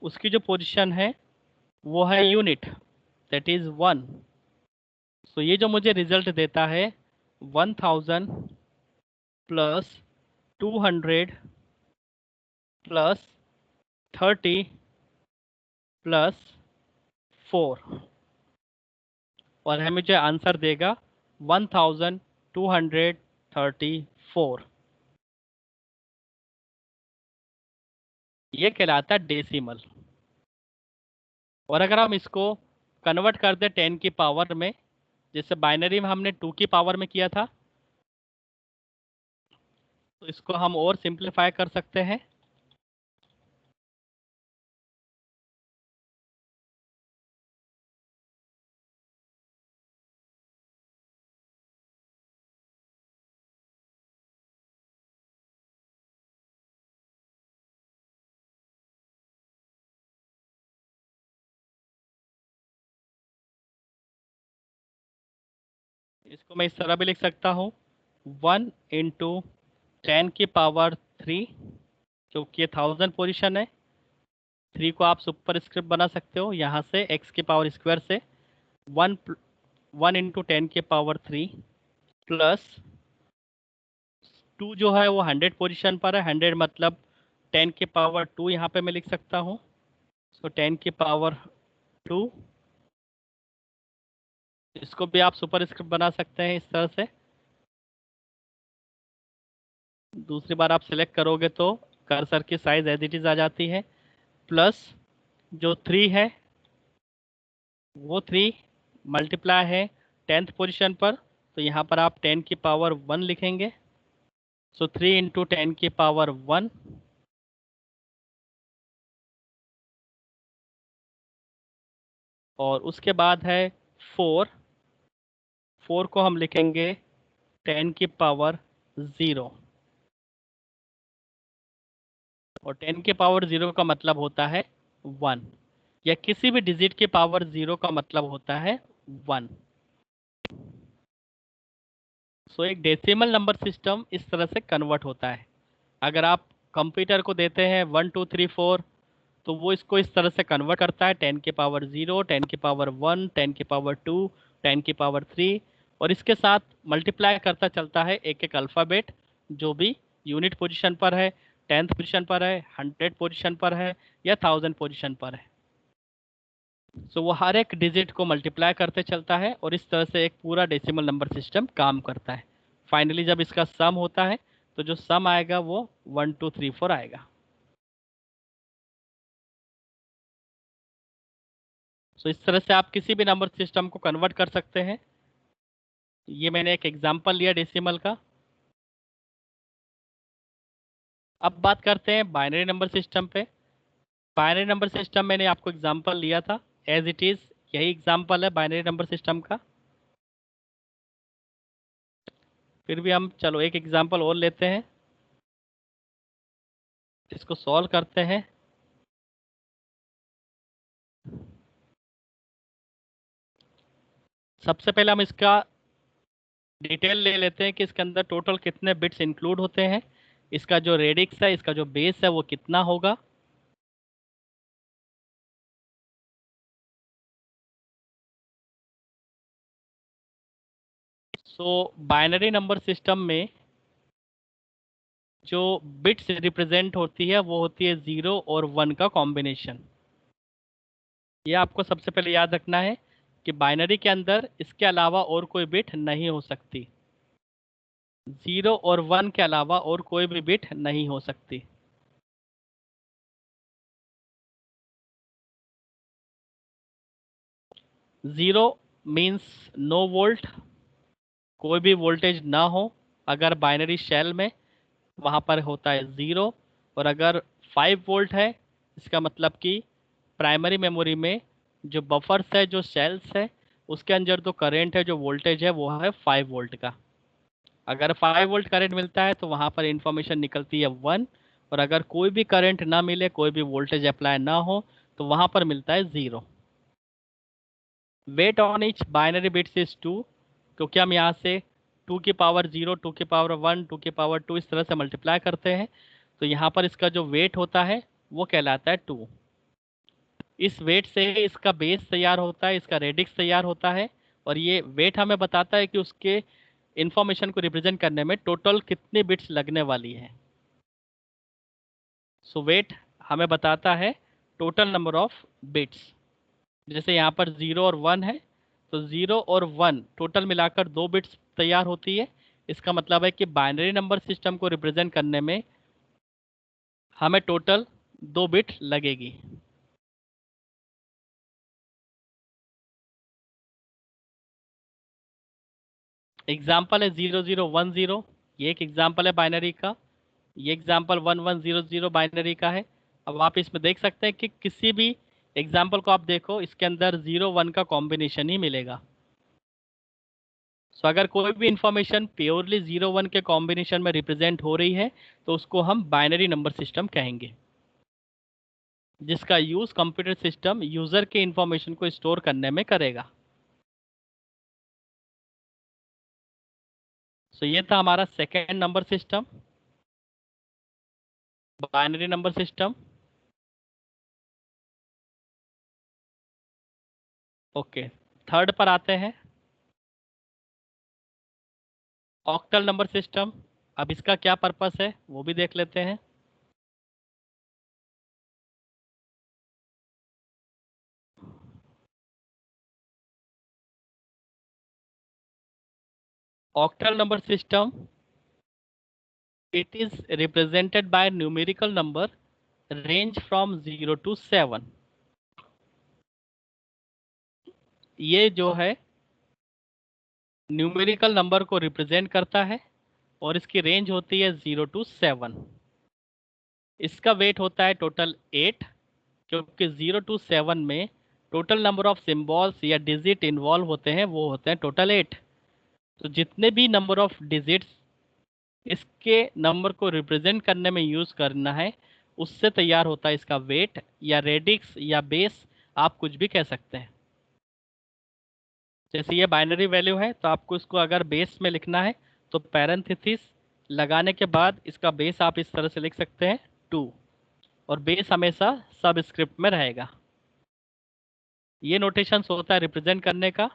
उसकी जो पोजीशन है वो है यूनिट, दैट इज 1। सो ये जो मुझे रिजल्ट देता है 1000 प्लस 200 प्लस 30 प्लस 4, और हमें जो आंसर देगा 1234। ये कहलाता है डेसिमल। और अगर हम इसको कन्वर्ट कर दें 10 की पावर में, जैसे बाइनरी में हमने 2 की पावर में किया था, तो इसको हम और सिंप्लीफाई कर सकते हैं। इसको मैं इस तरह भी लिख सकता हूँ, 1 इंटू 10 की पावर 3, क्योंकि ये 1000 पोजीशन है। 3 को आप सुपर स्क्रिप्ट बना सकते हो यहाँ से x की पावर स्क्वायर से, 1 इंटू 10 की पावर 3 प्लस 2 जो है वो 100 पोजीशन पर है। 100 मतलब 10 की पावर 2 यहाँ पे मैं लिख सकता हूँ। सो 10 की पावर 2, इसको भी आप सुपर स्क्रिप्ट बना सकते हैं इस तरह से। दूसरी बार आप सिलेक्ट करोगे तो कर्सर की साइज एज इट इज आ जाती है। प्लस जो 3 है वो 3 मल्टीप्लाई है 10th पोजीशन पर, तो यहाँ पर आप 10 की पावर 1 लिखेंगे। सो 3 इंटू 10 की पावर 1, और उसके बाद है 4। 4 को हम लिखेंगे 10 की पावर 0, और 10 की पावर 0 का मतलब होता है 1, या किसी भी डिजिट की पावर 0 का मतलब होता है 1। सो एक डेसिमल नंबर सिस्टम इस तरह से कन्वर्ट होता है। अगर आप कंप्यूटर को देते हैं 1 2 3 4, तो वो इसको इस तरह से कन्वर्ट करता है 10 की पावर 0, 10 की पावर 1, 10 की पावर 2, 10 की पावर 3, और इसके साथ मल्टीप्लाई करता चलता है एक एक अल्फ़ाबेट, जो भी यूनिट पोजीशन पर है, 10th पोजीशन पर है, 100 पोजीशन पर है, या 1000 पोजीशन पर है। सो वो हर एक डिजिट को मल्टीप्लाई करते चलता है, और इस तरह से एक पूरा डेसिमल नंबर सिस्टम काम करता है। फाइनली जब इसका सम होता है तो जो सम आएगा वो 1 2 3 4 आएगा। सो इस तरह से आप किसी भी नंबर सिस्टम को कन्वर्ट कर सकते हैं। ये मैंने एक एग्जांपल लिया डेसिमल का। अब बात करते हैं बाइनरी नंबर सिस्टम पे। बाइनरी नंबर सिस्टम मैंने आपको एग्जांपल लिया था, एज इट इज़ यही एग्जांपल है बाइनरी नंबर सिस्टम का। फिर भी हम चलो एक एग्जांपल और लेते हैं, इसको सॉल्व करते हैं। सबसे पहले हम इसका डिटेल ले लेते हैं कि इसके अंदर टोटल कितने बिट्स इंक्लूड होते हैं। इसका जो रेडिक्स है, इसका जो बेस है, वो कितना होगा। सो बाइनरी नंबर सिस्टम में जो बिट्स रिप्रेजेंट होती है वो होती है 0 और 1 का कॉम्बिनेशन। ये आपको सबसे पहले याद रखना है कि बाइनरी के अंदर इसके अलावा और कोई बिट नहीं हो सकती। 0 और 1 के अलावा और कोई भी बिट नहीं हो सकती। ज़ीरो मीन्स नो वोल्ट, कोई भी वोल्टेज ना हो। अगर बाइनरी शेल में वहाँ पर होता है 0, और अगर 5 वोल्ट है, इसका मतलब कि प्राइमरी मेमोरी में जो बफर्स है, जो सेल्स है, उसके अंदर जो करंट है, जो वोल्टेज है, वो है 5 वोल्ट का। अगर 5 वोल्ट करंट मिलता है तो वहाँ पर इंफॉर्मेशन निकलती है 1, और अगर कोई भी करंट ना मिले, कोई भी वोल्टेज अप्लाई ना हो, तो वहाँ पर मिलता है 0। Weight on each binary bits is 2, क्योंकि हम यहाँ से 2 की पावर 0, 2 की पावर 1, 2 की पावर 2 इस तरह से मल्टीप्लाई करते हैं, तो यहाँ पर इसका जो वेट होता है वो कहलाता है 2। इस वेट से इसका बेस तैयार होता है, इसका रेडिक्स तैयार होता है, और ये वेट हमें बताता है कि उसके इंफॉर्मेशन को रिप्रेजेंट करने में टोटल कितनी बिट्स लगने वाली है। सो वेट हमें बताता है टोटल नंबर ऑफ बिट्स। जैसे यहाँ पर 0 और 1 है, तो 0 और 1 टोटल मिलाकर 2 बिट्स तैयार होती है। इसका मतलब है कि बाइनरी नंबर सिस्टम को रिप्रेजेंट करने में हमें टोटल 2 बिट लगेगी। एग्जाम्पल है 0010, ये एक एग्जाम्पल है बाइनरी का। ये एग्जाम्पल 1100 बाइनरी का है। अब आप इसमें देख सकते हैं कि किसी भी एग्जाम्पल को आप देखो, इसके अंदर 0 1 का कॉम्बिनेशन ही मिलेगा। सो अगर कोई भी इंफॉर्मेशन प्योरली 0 1 के कॉम्बिनेशन में रिप्रेजेंट हो रही है, तो उसको हम बाइनरी नंबर सिस्टम कहेंगे, जिसका यूज़ कंप्यूटर सिस्टम यूज़र के इंफॉर्मेशन को स्टोर करने में करेगा। सो ये था हमारा second number system, binary number system. Okay, third पर आते हैं, ऑक्टल नंबर सिस्टम। अब इसका क्या पर्पस है वो भी देख लेते हैं। Octal number system, it is represented by numerical number range from 0 to 7। ये जो है न्यूमेरिकल नंबर को रिप्रेजेंट करता है और इसकी रेंज होती है 0 to 7। इसका वेट होता है टोटल 8, क्योंकि 0 to 7 में टोटल नंबर ऑफ सिंबल्स या डिजिट इन्वॉल्व होते हैं वो होते हैं टोटल 8। तो जितने भी नंबर ऑफ डिजिट्स इसके नंबर को रिप्रेजेंट करने में यूज़ करना है, उससे तैयार होता है इसका वेट या रेडिक्स या बेस, आप कुछ भी कह सकते हैं। जैसे ये बाइनरी वैल्यू है तो आपको इसको अगर बेस में लिखना है तो पैरेंथेसिस लगाने के बाद इसका बेस आप इस तरह से लिख सकते हैं 2, और बेस हमेशा सबस्क्रिप्ट में रहेगा। ये नोटेशन होता है रिप्रेजेंट करने का।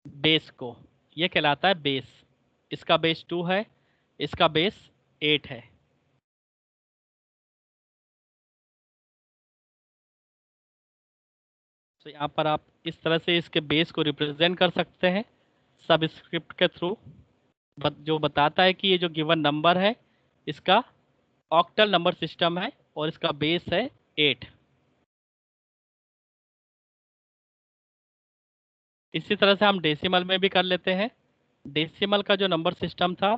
बेस को ये कहलाता है बेस। इसका बेस 2 है, इसका बेस 8 है। तो यहाँ पर आप इस तरह से इसके बेस को रिप्रेजेंट कर सकते हैं सबस्क्रिप्ट के थ्रू, जो बताता है कि ये जो गिवन नंबर है इसका ऑक्टल नंबर सिस्टम है और इसका बेस है 8। इसी तरह से हम डेसिमल में भी कर लेते हैं। डेसिमल का जो नंबर सिस्टम था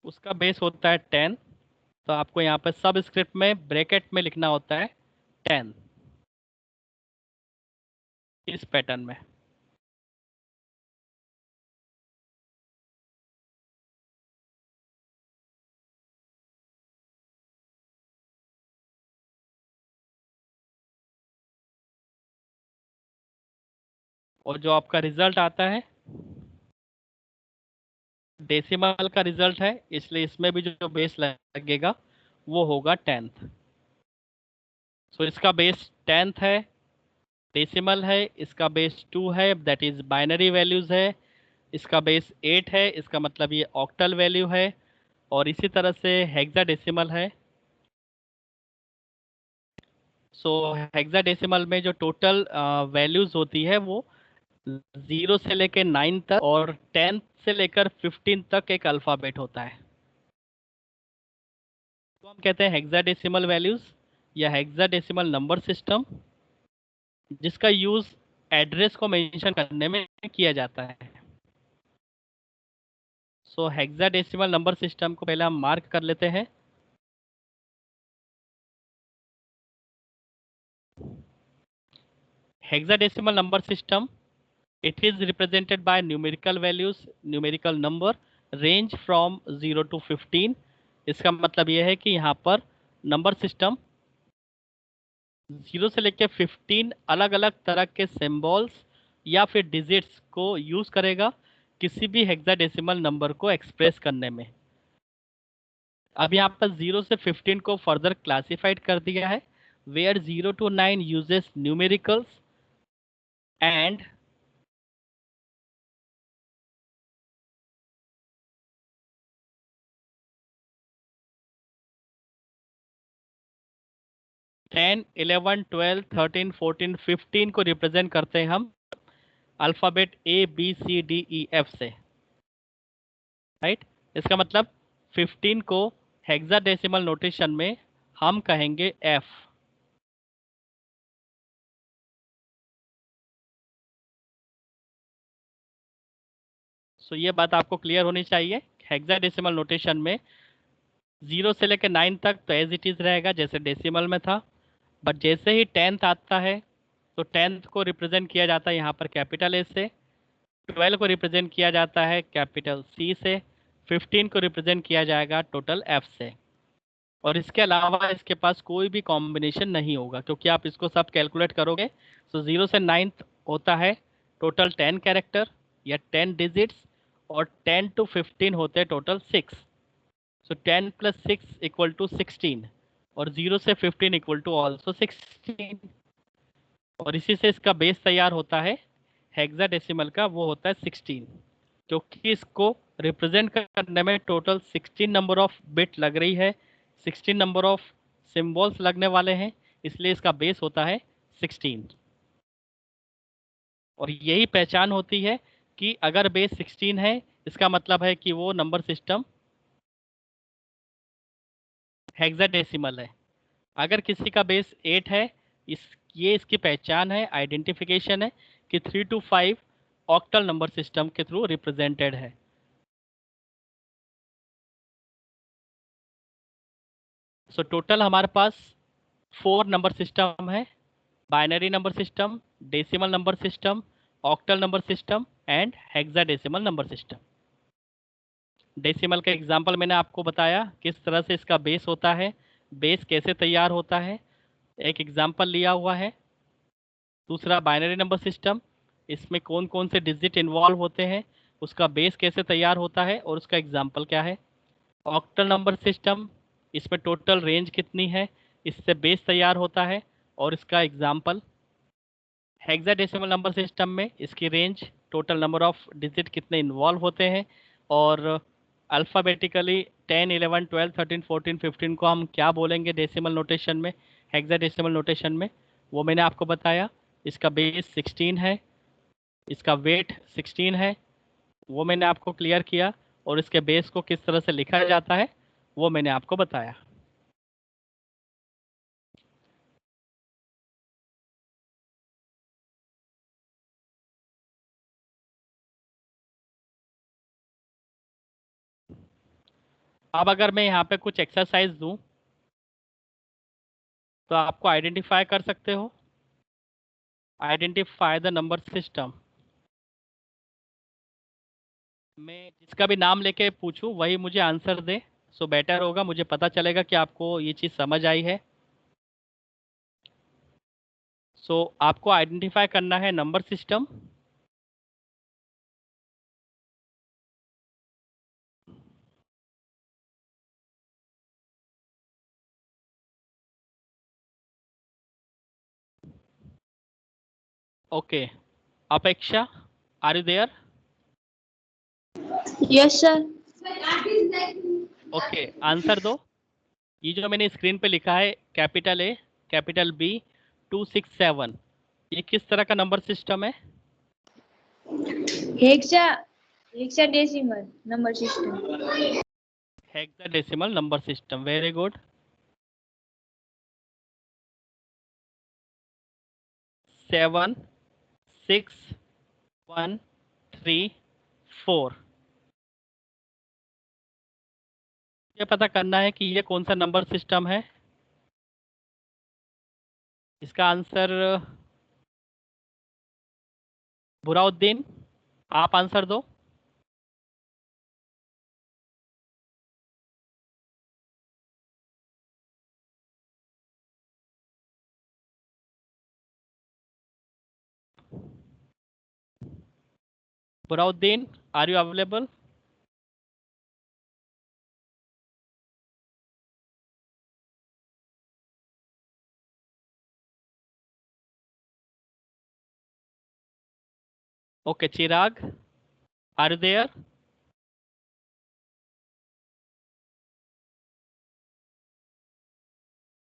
उसका बेस होता है 10। तो आपको यहाँ पर सब स्क्रिप्ट में ब्रैकेट में लिखना होता है 10 इस पैटर्न में। और जो आपका रिजल्ट आता है डेसिमल का रिजल्ट है, इसलिए इसमें भी जो बेस लगेगा वो होगा 10th। सो इसका बेस 10th है, डेसिमल है, इसका बेस 2 है, दैट इज बाइनरी वैल्यूज है, इसका बेस 8 है, इसका मतलब ये ऑक्टल वैल्यू है, और इसी तरह से हेक्साडेसिमल है। सो हेक्साडेसिमल में जो टोटल वैल्यूज होती है वो 0 से लेकर 9 तक और 10 से लेकर 15 तक एक अल्फ़ाबेट होता है। तो हम कहते हैं हेक्साडेसिमल वैल्यूज या हेक्साडेसिमल नंबर सिस्टम, जिसका यूज़ एड्रेस को मेंशन करने में किया जाता है। सो हेक्साडेसिमल नंबर सिस्टम को पहले हम मार्क कर लेते हैं। Hexadecimal number system, it is represented by numerical values, numerical number range from 0 to 15। इसका मतलब यह है कि यहाँ पर नंबर सिस्टम 0 से लेकर 15 अलग अलग तरह के सिंबल्स या फिर डिजिट्स को यूज़ करेगा किसी भी हेक्साडेसिमल नंबर को एक्सप्रेस करने में। अब यहाँ पर 0 से 15 को फर्दर क्लासिफाइड कर दिया है, where 0 to 9 uses numericals and 10, 11, 12, 13, 14, 15 को रिप्रेजेंट करते हैं हम अल्फ़ाबेट ABCDEF से, राइट। इसका मतलब 15 को हेक्साडेसिमल नोटेशन में हम कहेंगे F। सो ये बात आपको क्लियर होनी चाहिए। हेक्साडेसिमल नोटेशन में 0 से लेकर 9 तक तो एज इट इज़ रहेगा जैसे डेसिमल में था, बट जैसे ही 10th आता है तो 10th को रिप्रेजेंट किया जाता है यहाँ पर कैपिटल ए से, 12 को रिप्रेजेंट किया जाता है कैपिटल सी से, 15 को रिप्रेजेंट किया जाएगा टोटल एफ से। और इसके अलावा इसके पास कोई भी कॉम्बिनेशन नहीं होगा, क्योंकि आप इसको सब कैलकुलेट करोगे। सो 0 से 9th होता है टोटल 10 कैरेक्टर या 10 डिजिट्स, और 10 to 15 होते हैं टोटल 6। सो 10 + 6 = 16। और 0 से 15 इक्वल टू ऑल्सो 16। और इसी से इसका बेस तैयार होता है हेक्साडेसिमल का, वो होता है 16। क्योंकि इसको रिप्रेजेंट करने में टोटल 16 नंबर ऑफ बिट लग रही है, 16 नंबर ऑफ सिंबल्स लगने वाले हैं, इसलिए इसका बेस होता है 16। और यही पहचान होती है कि अगर बेस 16 है, इसका मतलब है कि वो नंबर सिस्टम हेक्साडेसिमल है। अगर किसी का बेस 8 है, ये इसकी पहचान है, आइडेंटिफिकेशन है कि 3 to 5 ऑक्टल नंबर सिस्टम के थ्रू रिप्रेजेंटेड है। सो टोटल हमारे पास 4 नंबर सिस्टम है: binary number system, decimal number system, octal number system and hexadecimal number system. Decimal का एग्जांपल मैंने आपको बताया किस तरह से इसका बेस होता है, बेस कैसे तैयार होता है, एक एग्जांपल लिया हुआ है। दूसरा बाइनरी नंबर सिस्टम, इसमें कौन कौन से डिजिट इन्वॉल्व होते हैं, उसका बेस कैसे तैयार होता है और उसका एग्जांपल क्या है। ऑक्टल नंबर सिस्टम, इसमें टोटल रेंज कितनी है, इससे बेस तैयार होता है और इसका एग्जांपल। हेक्साडेसिमल नंबर सिस्टम में इसकी range, total number of digit कितने इन्वॉल्व होते हैं, और अल्फ़ाबेटिकली 10, 11, 12, 13, 14, 15 को हम क्या बोलेंगे डेसिमल नोटेशन में, हेक्साडेसिमल नोटेशन में, वो मैंने आपको बताया। इसका बेस 16 है, इसका वेट 16 है, वो मैंने आपको क्लियर किया। और इसके बेस को किस तरह से लिखा जाता है वो मैंने आपको बताया। अब अगर मैं यहाँ पे कुछ एक्सरसाइज दूँ तो आपको आइडेंटिफाई कर सकते हो। Identify the number system. मैं जिसका भी नाम लेके पूछूं वही मुझे आंसर दे, सो बेटर होगा, मुझे पता चलेगा कि आपको ये चीज़ समझ आई है। सो आपको आइडेंटिफाई करना है number system. Okay, Apeksha, are you there? Yes, sir. Okay, answer दो। ये जो मैंने स्क्रीन पे लिखा है कैपिटल ए, कैपिटल बी, 267, ये किस तरह का नंबर सिस्टम है? Hexadecimal number system. Hexadecimal number system, very good. 7, 6, 1, 3, 4। ये पता करना है कि ये कौन सा नंबर सिस्टम है। इसका आंसर बुराउद्दीन, आप आंसर दो। Burauddin, are you available? Okay, Chirag, are you there?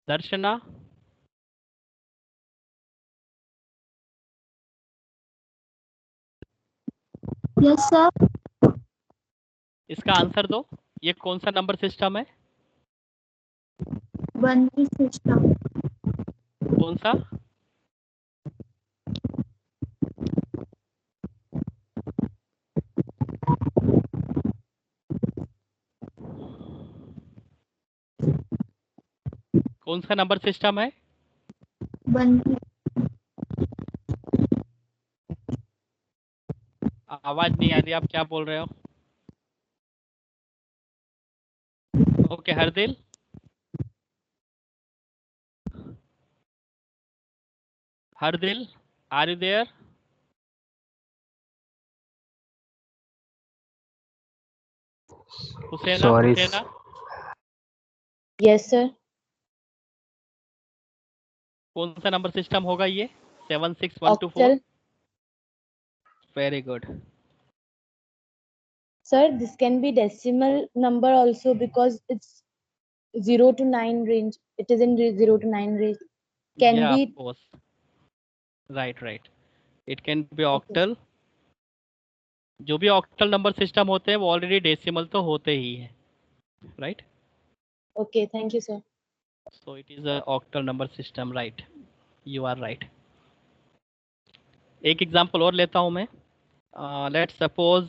Darshana, Yes, sir. इसका आंसर दो। ये कौन सा नंबर सिस्टम है? Binary system. कौन सा? कौन सा नंबर सिस्टम है? Binary. आवाज नहीं आ रही, आप क्या बोल रहे हो? Okay, Hardil, Hardil, are you there? Husaina, Sorry, Husaina, Yes, sir. कौन सा नंबर सिस्टम होगा ये? 76124। Octal. Very good. Sir, this can be decimal number also because it's 0 to 9 range. It is in 0 to 9 range. Can या be. Of course, right right, it can be Okay. Octal. जो भी octal number system होते हैं वो already decimal तो होते ही हैं, right? Okay, thank you, sir. So it is a octal number system, right? You are right. एक example और लेता हूं मैं। Let's suppose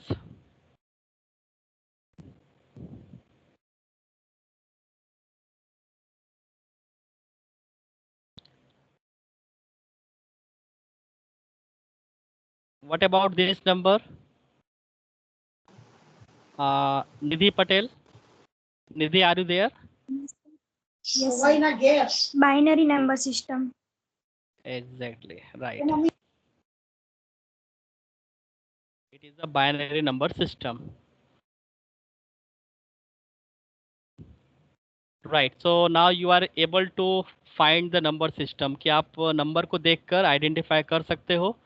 what about this number? Nidhi Patel. Nidhi, are you there? Yes, sir. Binary number system. Exactly, right. It is a binary number system. Right. So now you are able to find the number system कि आप number को देखकर identify कर सकते हो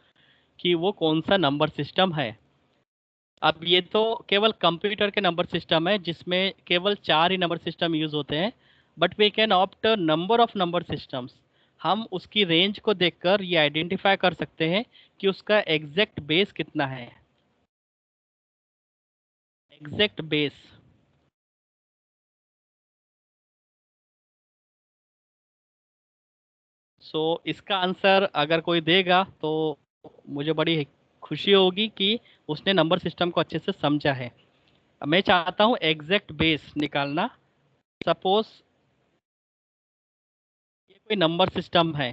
कि वो कौन सा नंबर सिस्टम है। अब ये तो केवल कंप्यूटर के नंबर सिस्टम है जिसमें केवल 4 ही नंबर सिस्टम यूज़ होते हैं, but we can opt number of number systems. हम उसकी रेंज को देखकर ये आइडेंटिफाई कर सकते हैं कि उसका एग्जैक्ट बेस कितना है। एग्जैक्ट बेस, सो इसका आंसर अगर कोई देगा तो मुझे बड़ी खुशी होगी कि उसने नंबर सिस्टम को अच्छे से समझा है। मैं चाहता हूँ एग्जैक्ट बेस निकालना। सपोज ये कोई नंबर सिस्टम है,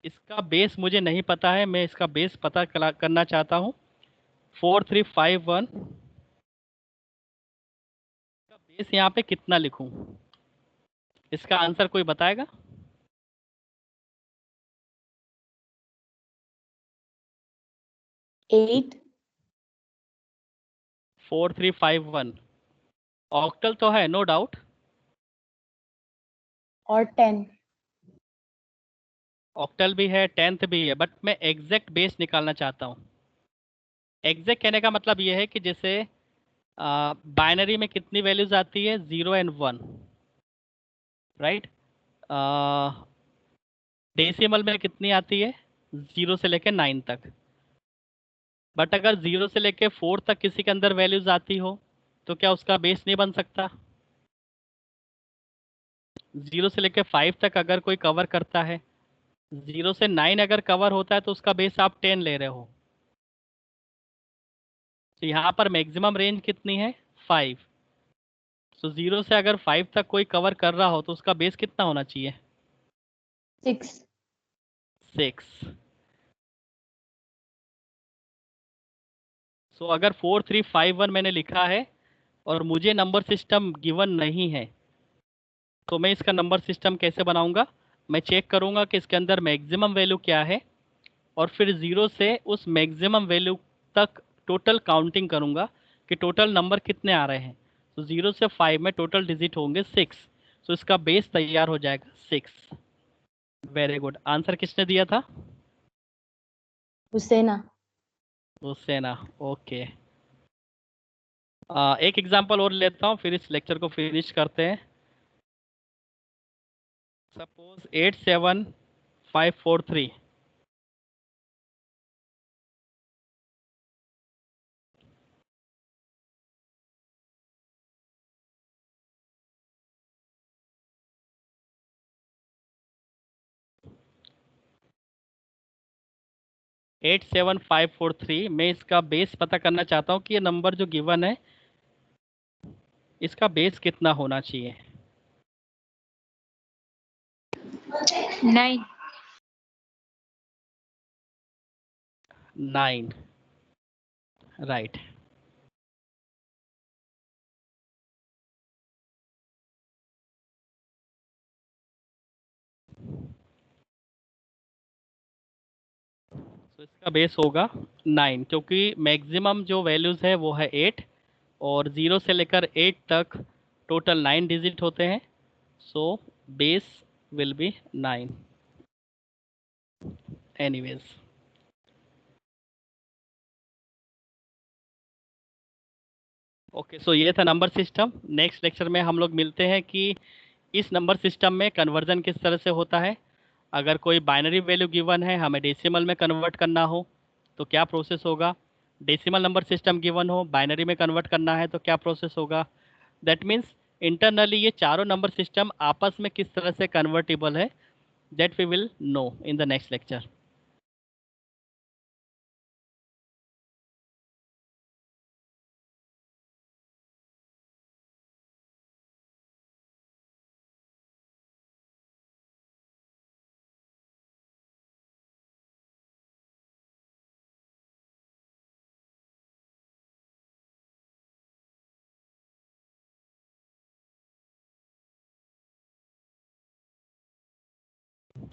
इसका बेस मुझे नहीं पता है, मैं इसका बेस पता करना चाहता हूँ। 4351 का बेस यहाँ पे कितना लिखूं? इसका आंसर कोई बताएगा? 8. 4351 ऑक्टल तो है, नो डाउट। Or 10. ऑक्टल भी है, 10th भी है, बट मैं एग्जैक्ट बेस निकालना चाहता हूँ। एग्जैक्ट कहने का मतलब ये है कि जैसे बाइनरी में कितनी वैल्यूज आती है? 0 एंड 1, राइट? डेसिमल में कितनी आती है? 0 से लेकर 9 तक। बट अगर 0 से लेकर 4 तक किसी के अंदर वैल्यूज आती हो तो क्या उसका बेस नहीं बन सकता? 0 से लेकर 5 तक अगर कोई कवर करता है, 0 से 9 अगर कवर होता है तो उसका बेस आप 10 ले रहे हो। तो यहाँ पर मैक्सिमम रेंज कितनी है? 5। तो 0 से अगर 5 तक कोई कवर कर रहा हो तो उसका बेस कितना होना चाहिए? 6. 6। सो अगर 4351 मैंने लिखा है और मुझे नंबर सिस्टम गिवन नहीं है तो मैं इसका नंबर सिस्टम कैसे बनाऊंगा? मैं चेक करूंगा कि इसके अंदर मैक्सिमम वैल्यू क्या है और फिर 0 से उस मैक्सिमम वैल्यू तक टोटल काउंटिंग करूंगा कि टोटल नंबर कितने आ रहे हैं। तो 0 से 5 में टोटल डिजिट होंगे 6। तो इसका बेस तैयार हो जाएगा 6। Very good. आंसर किसने दिया था? Husaina. हुसैना, ओके। एक एग्जांपल और लेता हूँ फिर इस लेक्चर को फिनिश करते हैं। Suppose 87543। Eight seven five four three मैं इसका बेस पता करना चाहता हूँ कि ये नंबर जो गिवन है इसका बेस कितना होना चाहिए। 9. 9, राइट। तो इसका बेस होगा 9 क्योंकि मैक्सिमम जो वैल्यूज़ है वो है 8 और 0 से लेकर 8 तक टोटल 9 डिजिट होते हैं। So base will be 9 anyways. Okay, so ये था नंबर सिस्टम। नेक्स्ट लेक्चर में हम लोग मिलते हैं कि इस नंबर सिस्टम में कन्वर्जन किस तरह से होता है। अगर कोई बाइनरी वैल्यू गिवन है, हमें डेसिमल में कन्वर्ट करना हो तो क्या प्रोसेस होगा। डेसिमल नंबर सिस्टम गिवन हो, बाइनरी में कन्वर्ट करना है तो क्या प्रोसेस होगा। दैट मीन्स इंटरनली ये चारों नंबर सिस्टम आपस में किस तरह से कन्वर्टेबल है, that we will know in the next lecture.